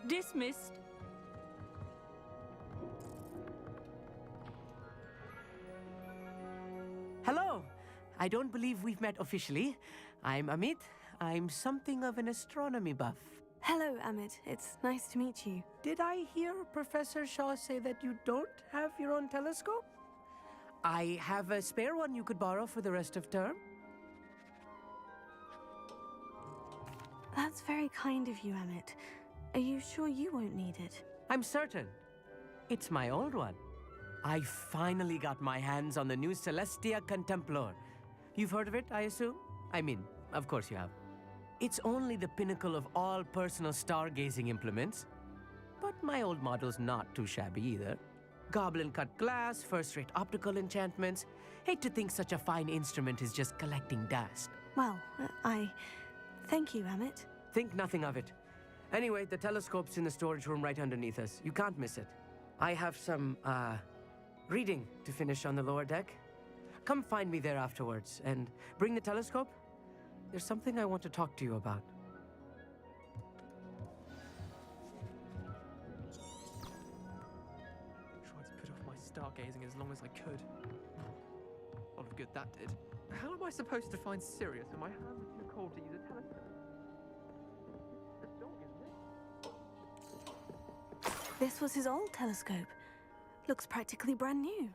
Speaker 15: Dismissed.
Speaker 2: Hello. I don't believe we've met officially. I'm Amit. I'm something of an astronomy buff.
Speaker 5: Hello, Amit. It's nice to meet you.
Speaker 2: Did I hear Professor Shaw say that you don't have your own telescope? I have a spare one you could borrow for the rest of term.
Speaker 5: That's very kind of you, Amit. Are you sure you won't need it?
Speaker 2: I'm certain. It's my old one. I finally got my hands on the new Celestia Contemplor. You've heard of it, I assume? I mean, of course you have. It's only the pinnacle of all personal stargazing implements. But my old model's not too shabby either. Goblin-cut glass, first-rate optical enchantments. Hate to think such a fine instrument is just collecting dust.
Speaker 5: Well, thank you, Amit.
Speaker 2: Think nothing of it. Anyway, the telescope's in the storage room right underneath us. You can't miss it. I have some, reading to finish on the lower deck. Come find me there afterwards, and bring the telescope. There's something I want to talk to you about.
Speaker 13: Tried to put off my stargazing as long as I could. A lot of good that did. How am I supposed to find Sirius when my hands are too cold to use a telescope? It's a dog, isn't it?
Speaker 5: This was his old telescope. Looks practically brand new.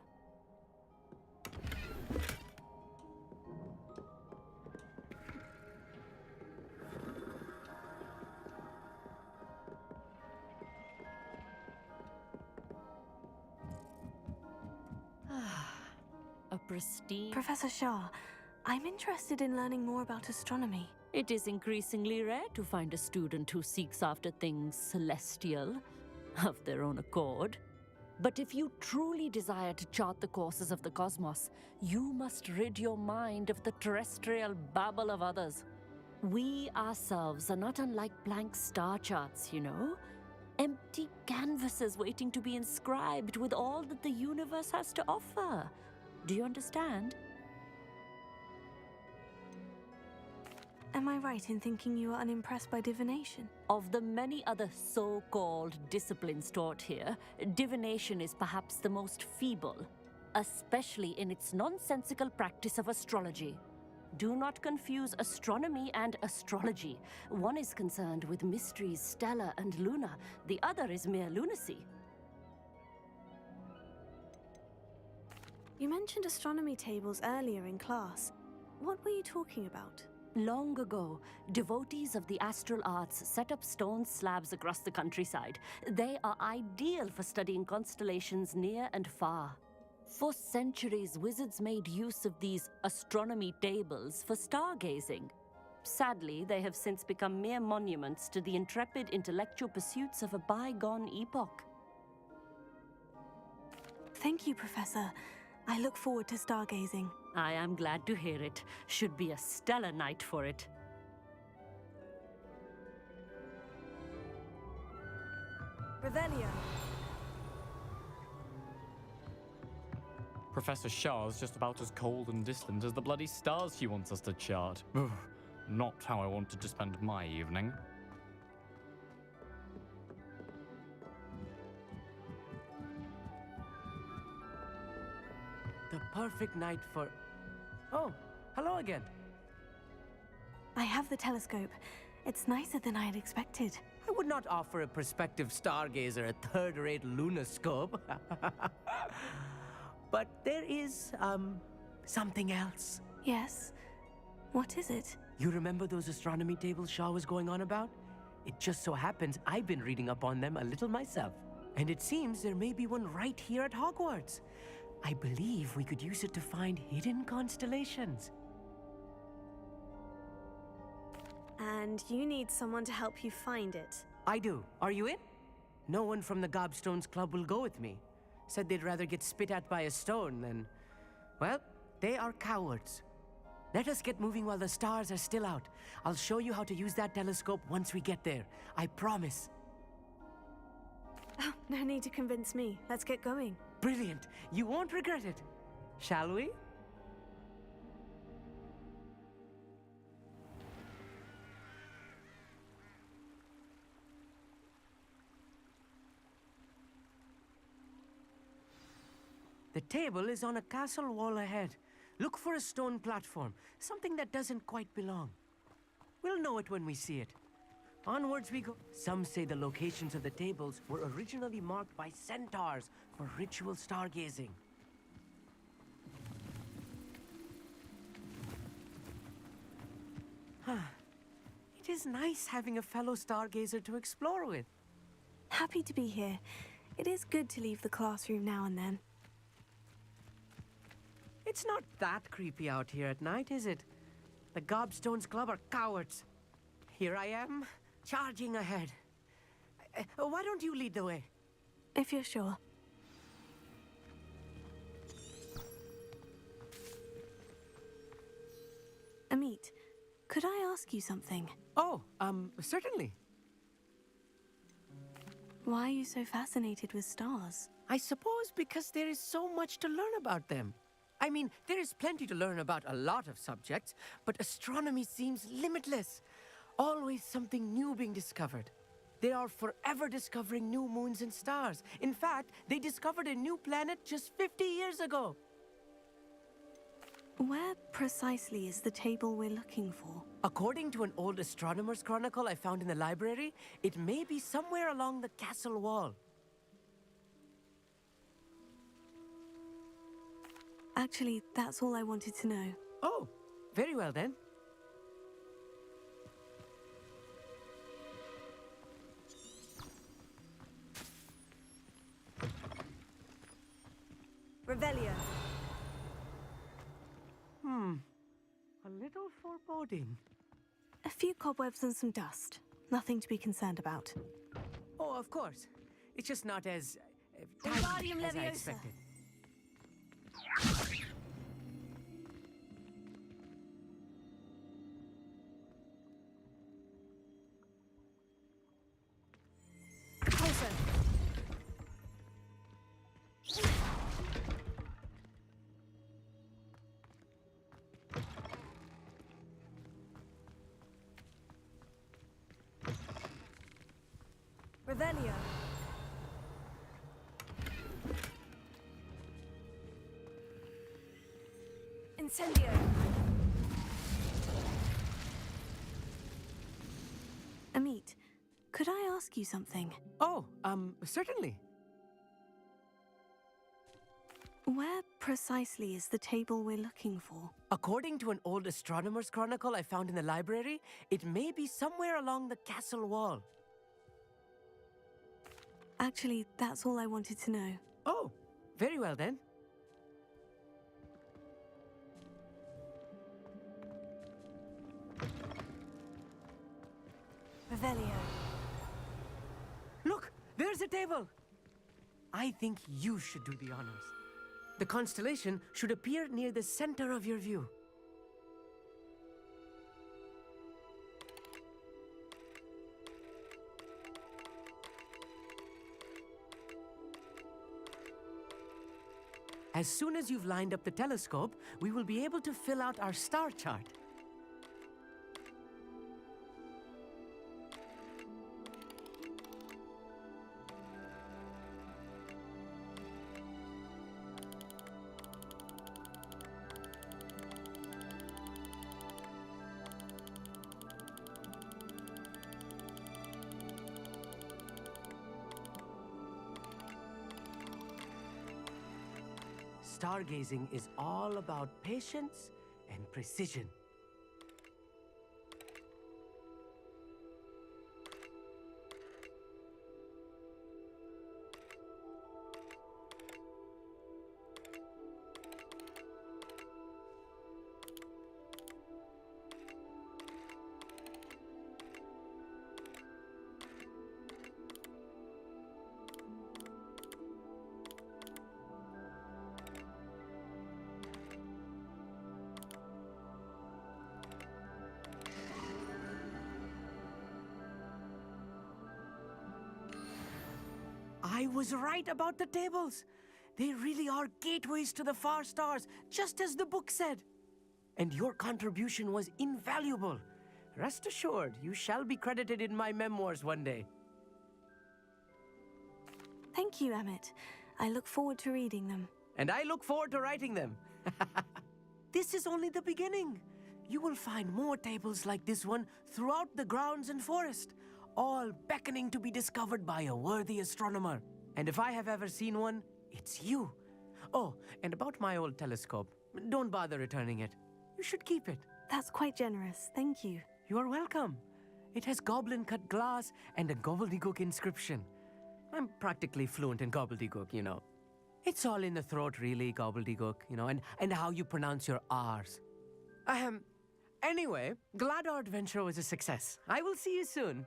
Speaker 15: A pristine...
Speaker 5: Professor Shaw, I'm interested in learning more about astronomy.
Speaker 15: It is increasingly rare to find a student who seeks after things celestial, of their own accord. But if you truly desire to chart the courses of the cosmos, you must rid your mind of the terrestrial babble of others. We ourselves are not unlike blank star charts, you know? Empty canvases waiting to be inscribed with all that the universe has to offer. Do you understand?
Speaker 5: Am I right in thinking you are unimpressed by divination?
Speaker 15: Of the many other so-called disciplines taught here, divination is perhaps the most feeble, especially in its nonsensical practice of astrology. Do not confuse astronomy and astrology. One is concerned with mysteries stellar and lunar, the other is mere lunacy.
Speaker 5: You mentioned astronomy tables earlier in class. What were you talking about?
Speaker 15: Long ago, devotees of the astral arts set up stone slabs across the countryside. They are ideal for studying constellations near and far. For centuries, wizards made use of these astronomy tables for stargazing. Sadly, they have since become mere monuments to the intrepid intellectual pursuits of a bygone epoch.
Speaker 5: Thank you, Professor. I look forward to stargazing.
Speaker 15: I am glad to hear it. Should be a stellar night for it.
Speaker 5: Revelio.
Speaker 16: Professor Shah's just about as cold and distant as the bloody stars she wants us to chart. Ugh, not how I wanted to spend my evening.
Speaker 2: The perfect night for... Oh, hello again.
Speaker 5: I have the telescope. It's nicer than I had expected.
Speaker 2: I would not offer a prospective stargazer a third-rate lunoscope. But there is, something else.
Speaker 5: Yes? What is it?
Speaker 2: You remember those astronomy tables Shaw was going on about? It just so happens I've been reading up on them a little myself. And it seems there may be one right here at Hogwarts. I believe we could use it to find hidden constellations.
Speaker 5: And you need someone to help you find it.
Speaker 2: I do. Are you in? No one from the Gobstones Club will go with me. Said they'd rather get spit at by a stone than... Well, they are cowards. Let us get moving while the stars are still out. I'll show you how to use that telescope once we get there. I promise.
Speaker 5: Oh, no need to convince me. Let's get going.
Speaker 2: Brilliant. You won't regret it. Shall we? The table is on a castle wall ahead. Look for a stone platform, something that doesn't quite belong. We'll know it when we see it. Onwards we go. Some say the locations of the tables were originally marked by centaurs for ritual stargazing. It is nice having a fellow stargazer to explore with.
Speaker 5: Happy to be here. It is good to leave the classroom now and then.
Speaker 2: It's not that creepy out here at night, is it? The Gobstones Club are cowards. Here I am, charging ahead. Why don't you lead the way?
Speaker 5: If you're sure. Amit, could I ask you something?
Speaker 2: Oh, certainly.
Speaker 5: Why are you so fascinated with stars?
Speaker 2: I suppose because there is so much to learn about them. I mean, there is plenty to learn about a lot of subjects, but astronomy seems limitless. Always something new being discovered. They are forever discovering new moons and stars. In fact, they discovered a new planet just 50 years ago.
Speaker 5: Where precisely is the table we're looking for?
Speaker 2: According to an old astronomer's chronicle I found in the library, it may be somewhere along the castle wall.
Speaker 5: Actually, that's all I wanted to know.
Speaker 2: Oh, very well then.
Speaker 3: Revelio.
Speaker 2: A little foreboding.
Speaker 5: A few cobwebs and some dust. Nothing to be concerned about.
Speaker 2: Oh, of course. It's just not as tidy as I expected.
Speaker 3: Revelio. Incendio.
Speaker 5: Amit, could I ask you something?
Speaker 2: Oh, certainly.
Speaker 5: Where precisely is the table we're looking for?
Speaker 2: According to an old astronomer's chronicle I found in the library, it may be somewhere along the castle wall.
Speaker 5: Actually, that's all I wanted to know.
Speaker 2: Oh, very well then.
Speaker 3: Revelio.
Speaker 2: Look, there's a table. I think you should do the honors. The constellation should appear near the center of your view. As soon as you've lined up the telescope, we will be able to fill out our star chart. Stargazing is all about patience and precision. I was right about the tables. They really are gateways to the far stars, just as the book said. And your contribution was invaluable. Rest assured, you shall be credited in my memoirs one day.
Speaker 5: Thank you, Emmett. I look forward to reading them.
Speaker 2: and I look forward to writing them. This is only the beginning. You will find more tables like this one throughout the grounds and forest, all beckoning to be discovered by a worthy astronomer. And if I have ever seen one, it's you. Oh, and about my old telescope, don't bother returning it. You should keep it.
Speaker 5: That's quite generous, thank you.
Speaker 2: You are welcome. It has goblin-cut glass and a gobbledygook inscription. I'm practically fluent in gobbledygook, you know. It's all in the throat, really, gobbledygook, you know, and how you pronounce your R's. Anyway, glad our adventure was a success. I will see you soon.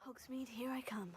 Speaker 5: Hogsmeade, here I come.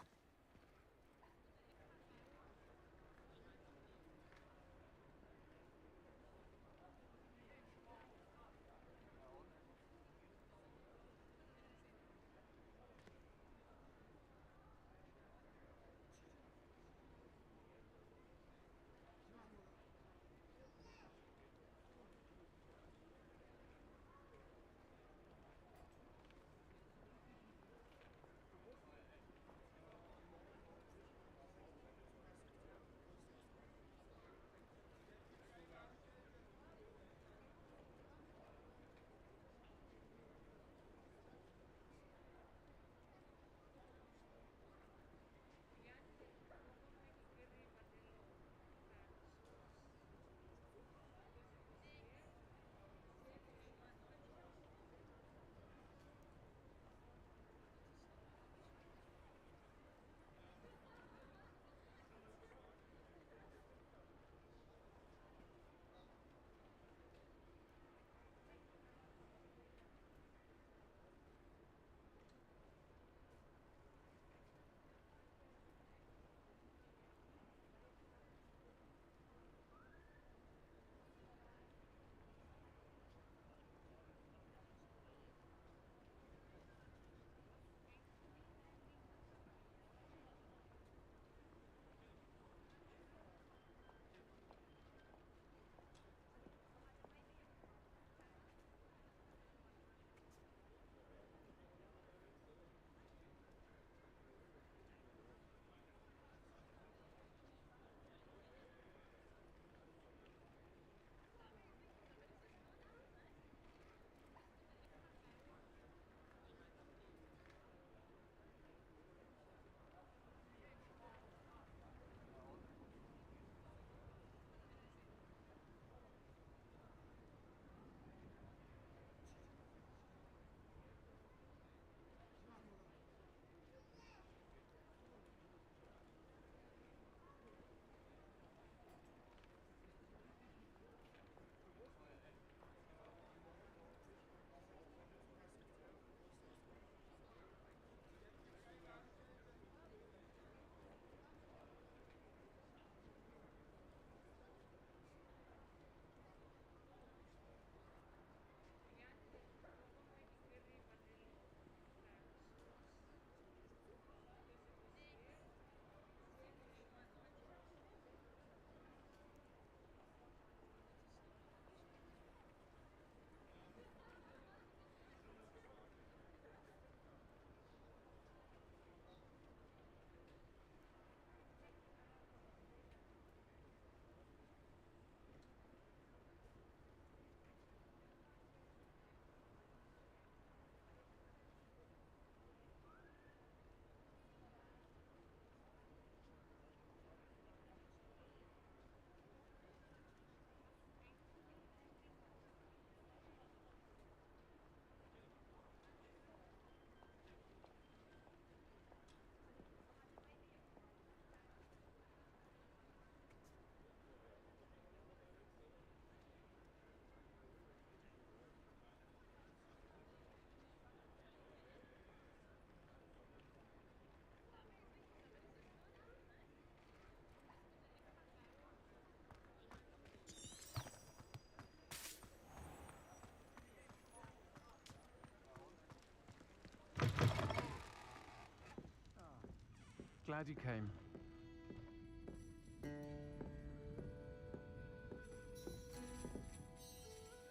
Speaker 17: glad you came.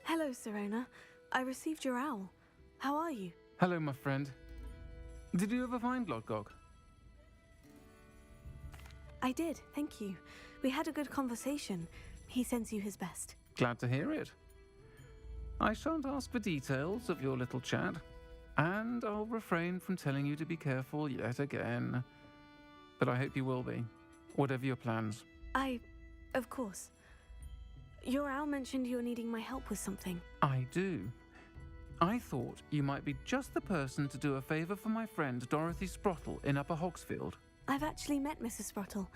Speaker 5: Hello, Serena. I received your owl. How are you?
Speaker 17: Hello, my friend. Did you ever find Lodgok?
Speaker 5: I did, thank you. We had a good conversation. He sends you his best.
Speaker 17: Glad to hear it. I shan't ask for details of your little chat, and I'll refrain from telling you to be careful yet again. But I hope you will be, whatever your plans.
Speaker 5: Of course. Your owl mentioned you're needing my help with something.
Speaker 17: I do. I thought you might be just the person to do a favor for my friend Dorothy Sprottle in Upper Hogsfield.
Speaker 5: I've actually met Mrs. Sprottle.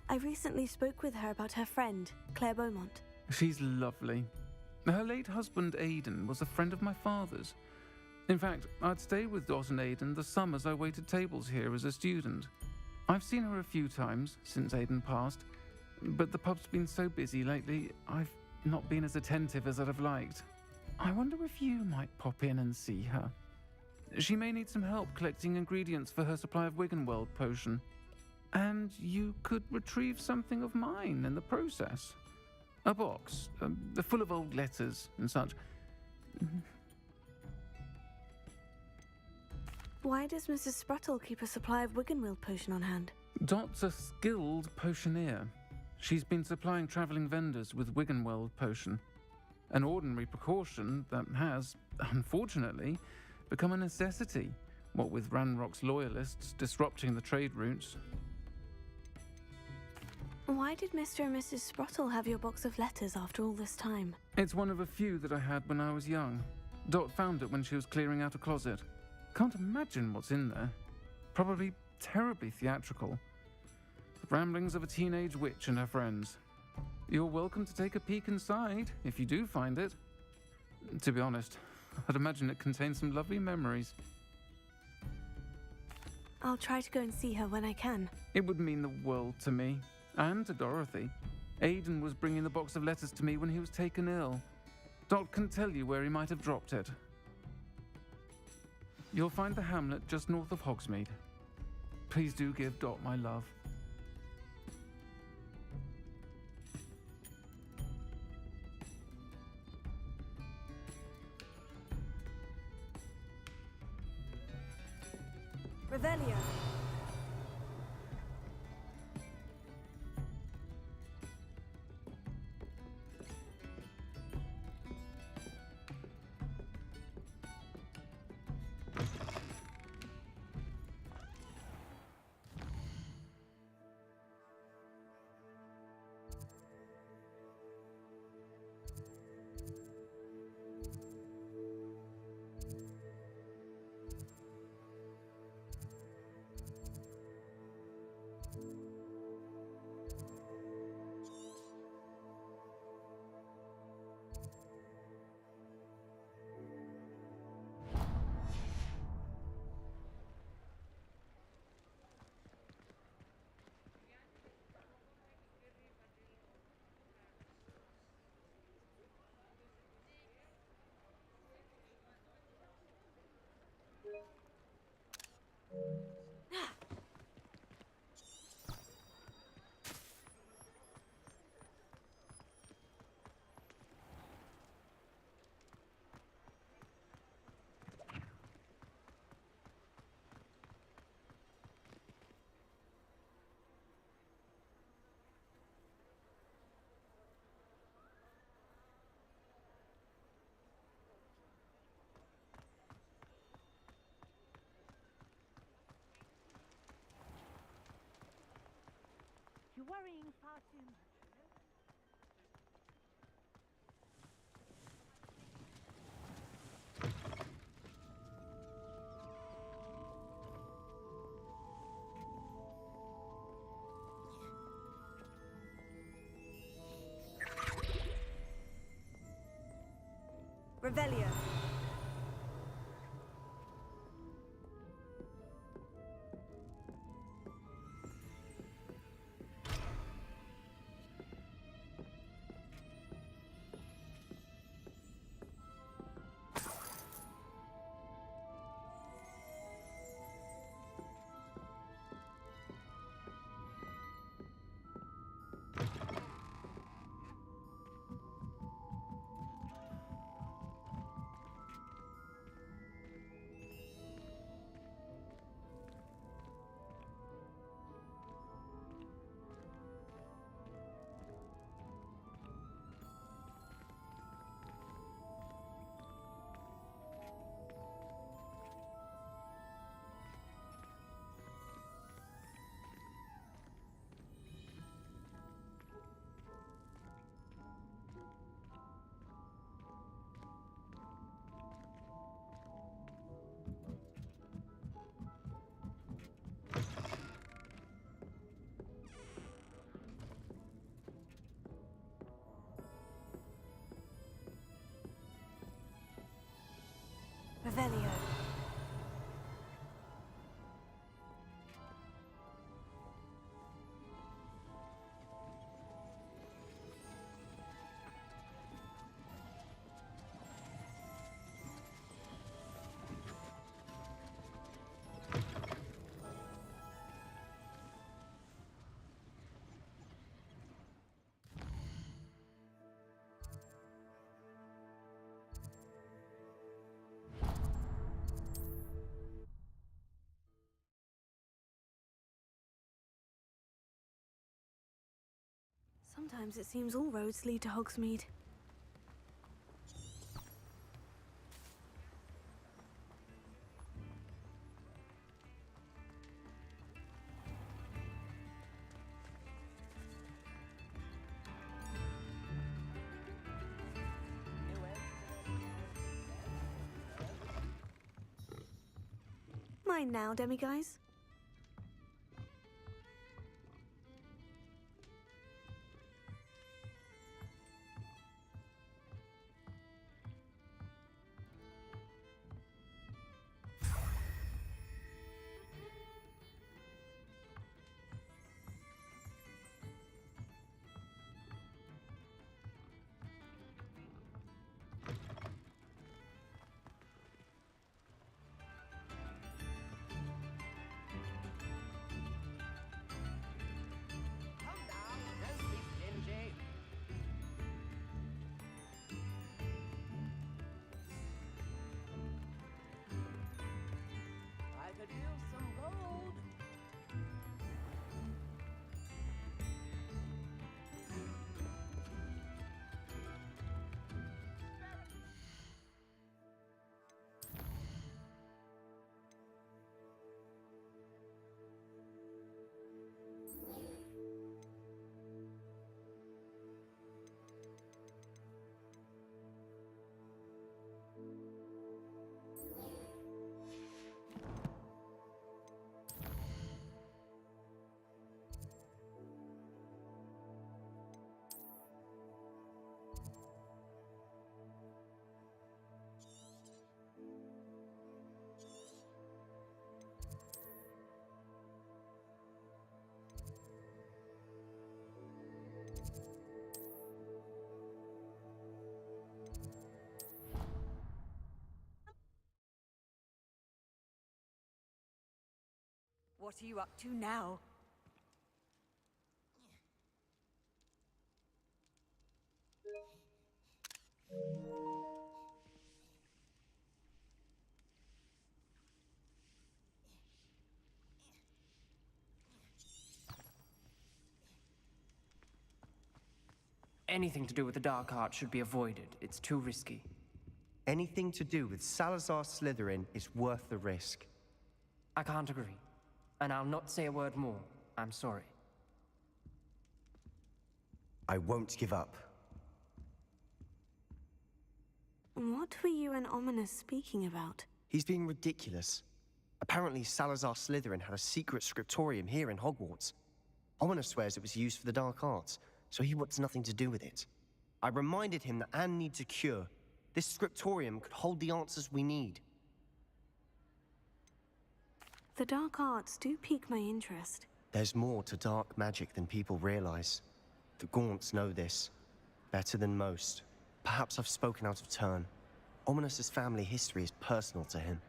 Speaker 5: I recently spoke with her about her friend, Claire Beaumont.
Speaker 17: She's lovely. Her late husband Aidan was a friend of my father's. In fact, I'd stay with Dot and Aidan the summers I waited tables here as a student. I've seen her a few times since Aidan passed, but the pub's been so busy lately, I've not been as attentive as I'd have liked. I wonder if you might pop in and see her. She may need some help collecting ingredients for her supply of Wiggenweld potion. And you could retrieve something of mine in the process. A box, full of old letters and such.
Speaker 5: Why does Mrs. Sprottle keep a supply of Wiggenweld potion on hand?
Speaker 17: Dot's a skilled potioneer. She's been supplying travelling vendors with Wiggenweld potion. An ordinary precaution that has, unfortunately, become a necessity, what with Ranrock's loyalists disrupting the trade routes.
Speaker 5: Why did Mr. and Mrs. Sprottle have your box of letters after all this time?
Speaker 17: It's one of a few that I had when I was young. Dot found it when she was clearing out a closet. Can't imagine what's in there. Probably terribly theatrical. The ramblings of a teenage witch and her friends. You're welcome to take a peek inside, if you do find it. To be honest, I'd imagine it contains some lovely memories.
Speaker 5: I'll try to go and see her when I can.
Speaker 17: It would mean the world to me, and to Dorothy. Aidan was bringing the box of letters to me when he was taken ill. Dot can tell you where he might have dropped it. You'll find the hamlet just north of Hogsmeade. Please do give Dot my love.
Speaker 5: Revelio.
Speaker 15: You're worrying far too much.
Speaker 5: Revelio. Revelio. Sometimes it seems all roads lead to Hogsmeade. Mine now, demiguise.
Speaker 3: What are you up to now?
Speaker 2: Anything to do with the dark art should be avoided. It's too risky.
Speaker 8: Anything to do with Salazar Slytherin is worth the risk.
Speaker 2: I can't agree. And I'll not say a word more. I'm sorry.
Speaker 8: I won't give up.
Speaker 5: What were you and Ominous speaking about?
Speaker 8: He's being ridiculous. Apparently Salazar Slytherin had a secret scriptorium here in Hogwarts. Ominous swears it was used for the dark arts, so he wants nothing to do with it. I reminded him that Anne needs a cure. This scriptorium could hold the answers we need.
Speaker 5: The dark arts do pique my interest.
Speaker 8: There's more to dark magic than people realize. The Gaunts know this. Better than most. Perhaps I've spoken out of turn. Ominous's family history is personal to him.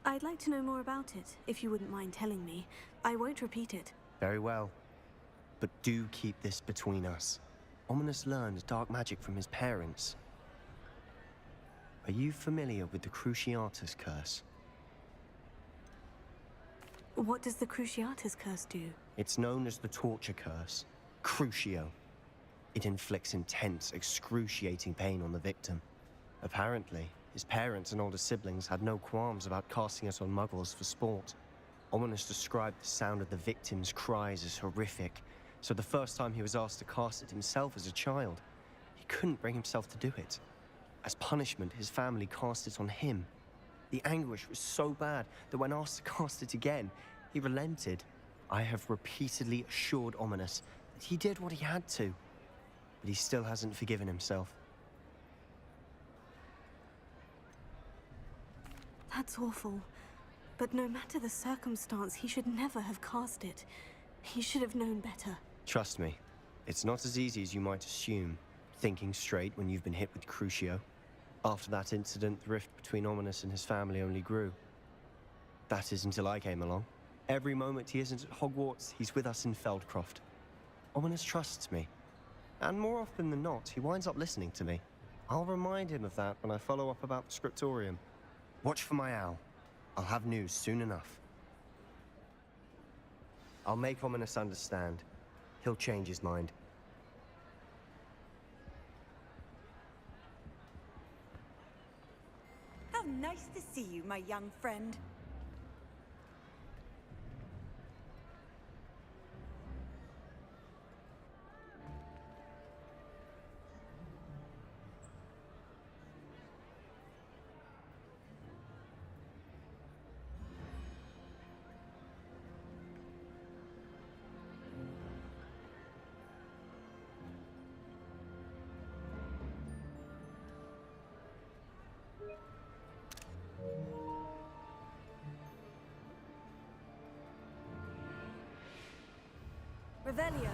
Speaker 5: I'd like to know more about it, if you wouldn't mind telling me. I won't repeat it.
Speaker 8: Very well. But do keep this between us. Ominous learned dark magic from his parents. Are you familiar with the Cruciatus Curse?
Speaker 5: What does the Cruciatus Curse do?
Speaker 8: It's known as the Torture Curse. Crucio. It inflicts intense, excruciating pain on the victim. Apparently, his parents and older siblings had no qualms about casting it on muggles for sport. Ominous described the sound of the victim's cries as horrific, so the first time he was asked to cast it himself as a child, he couldn't bring himself to do it. As punishment, his family cast it on him. The anguish was so bad that when asked to cast it again, he relented. I have repeatedly assured Ominous that he did what he had to, but he still hasn't forgiven himself.
Speaker 5: That's awful. But no matter the circumstance, he should never have cast it. He should have known better.
Speaker 8: Trust me, it's not as easy as you might assume, thinking straight when you've been hit with Crucio. After that incident, the rift between Ominous and his family only grew. That is until I came along. Every moment he isn't at Hogwarts, he's with us in Feldcroft. Ominous trusts me. And more often than not, he winds up listening to me. I'll remind him of that when I follow up about the scriptorium. Watch for my owl. I'll have news soon enough. I'll make Ominous understand. He'll change his mind.
Speaker 3: How nice to see you, my young friend. Revelio.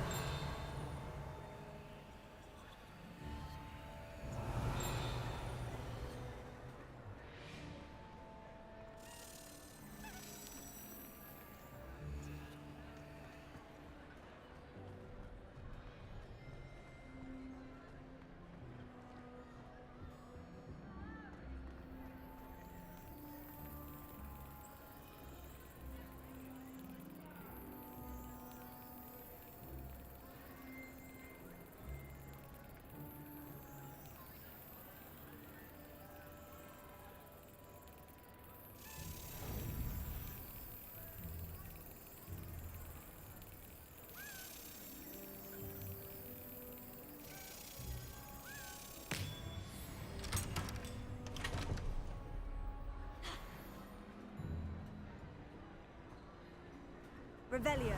Speaker 3: Revelio.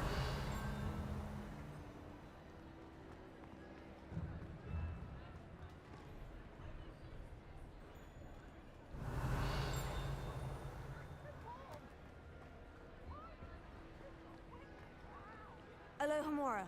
Speaker 3: Alohomora.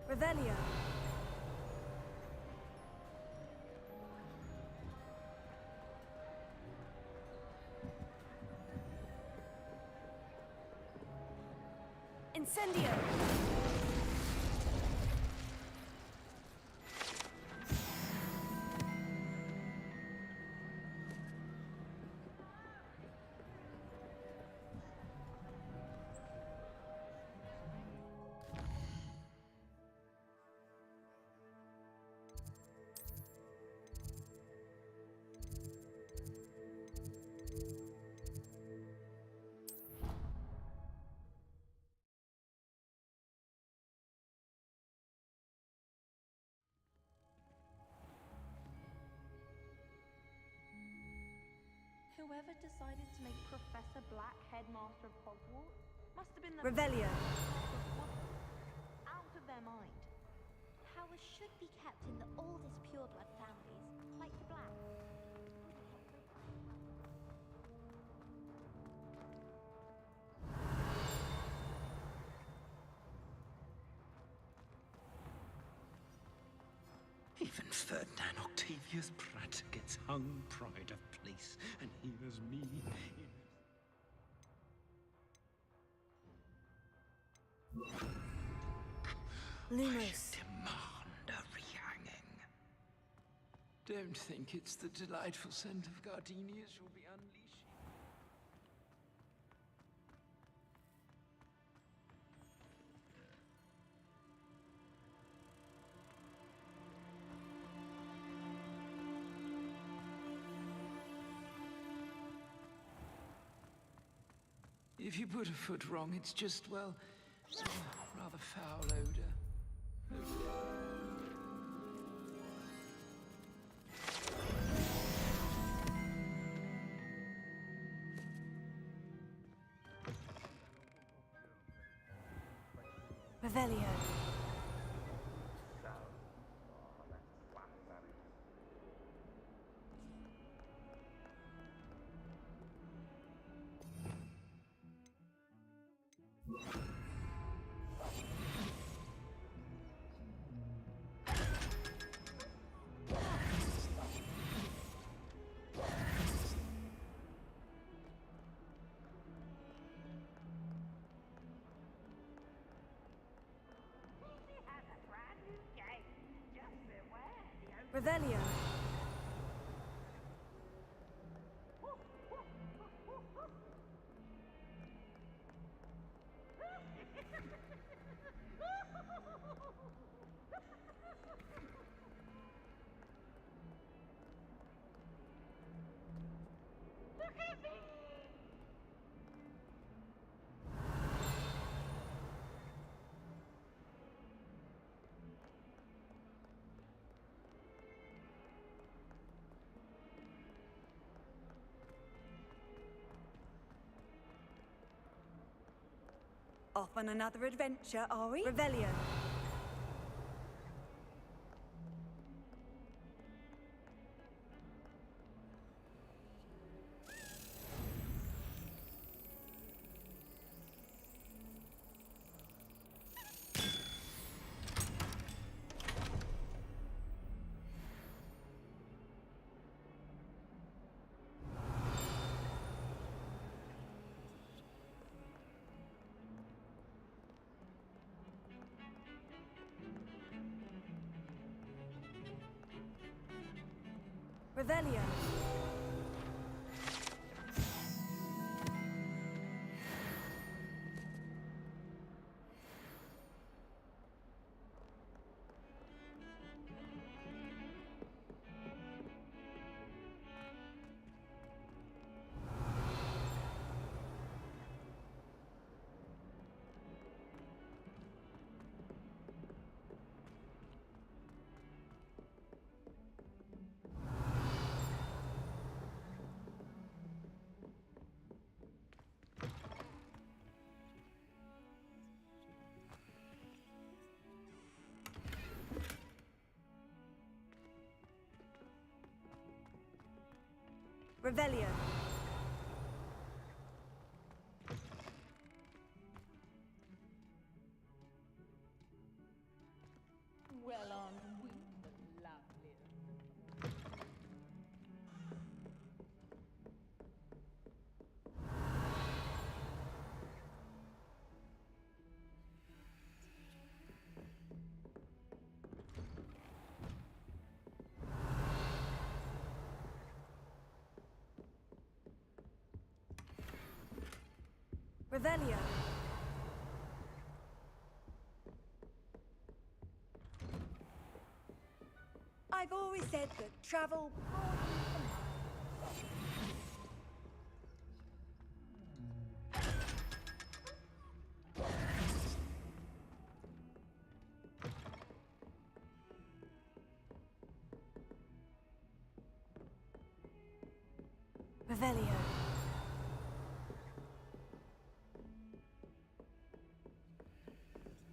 Speaker 3: Revelio. Incendio.
Speaker 18: Whoever decided to make Professor Black headmaster of Hogwarts must have been the
Speaker 3: Revelio.
Speaker 18: out of their mind.
Speaker 14: Powers should be kept in the oldest pureblood families, like the Black.
Speaker 7: Even Ferdinand Octavius Pratt gets hung pride of place, and here's me.
Speaker 3: Lumos.
Speaker 7: Demand a rehanging.
Speaker 19: Don't think it's the delightful scent of gardenias you'll be unleashing. you put a foot wrong, it's just, well, rather foul odor.
Speaker 5: Revelio. Revelio.
Speaker 3: Off on another adventure, are we?
Speaker 5: Revelio. Revelio. Revelio.
Speaker 18: Well, aren't we the loveliest?
Speaker 5: Revelio.
Speaker 3: I've always said that travel
Speaker 5: Revelio.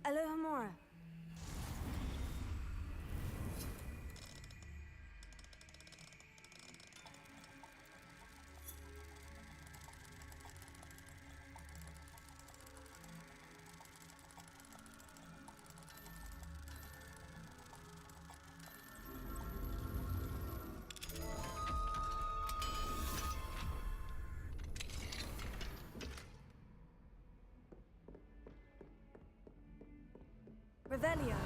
Speaker 5: Alohomora. Revelio.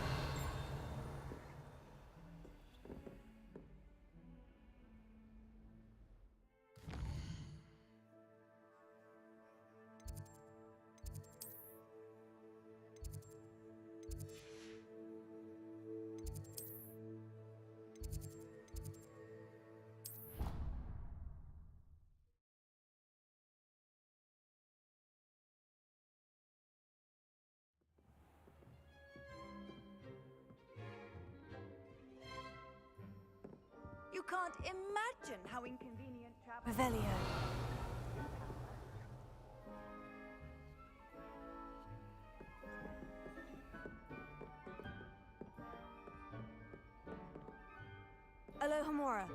Speaker 3: can't imagine how inconvenient travel...
Speaker 5: Revelio.
Speaker 3: Alohomora.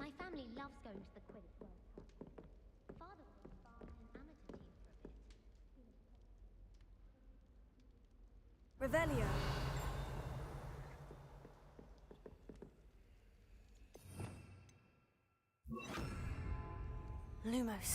Speaker 14: My family loves going to the Quidditch World Cup. Father was on the farm and amateur team for a bit.
Speaker 3: Revelio.
Speaker 5: Lumos.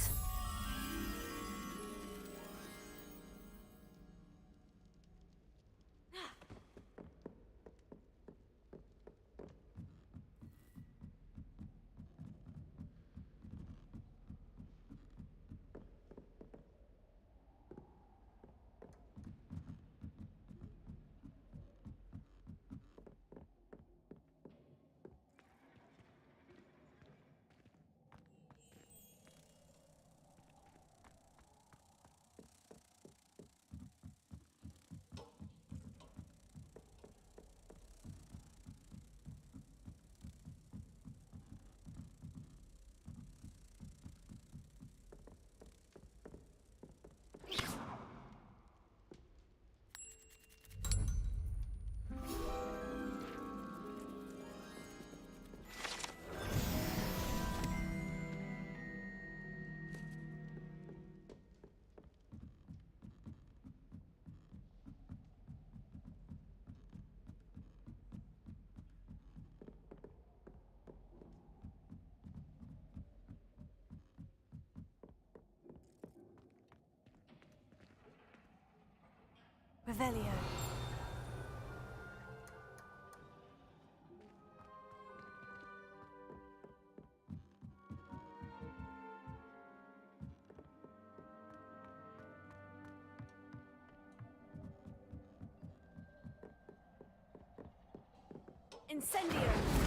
Speaker 5: Revelio.
Speaker 3: Incendio.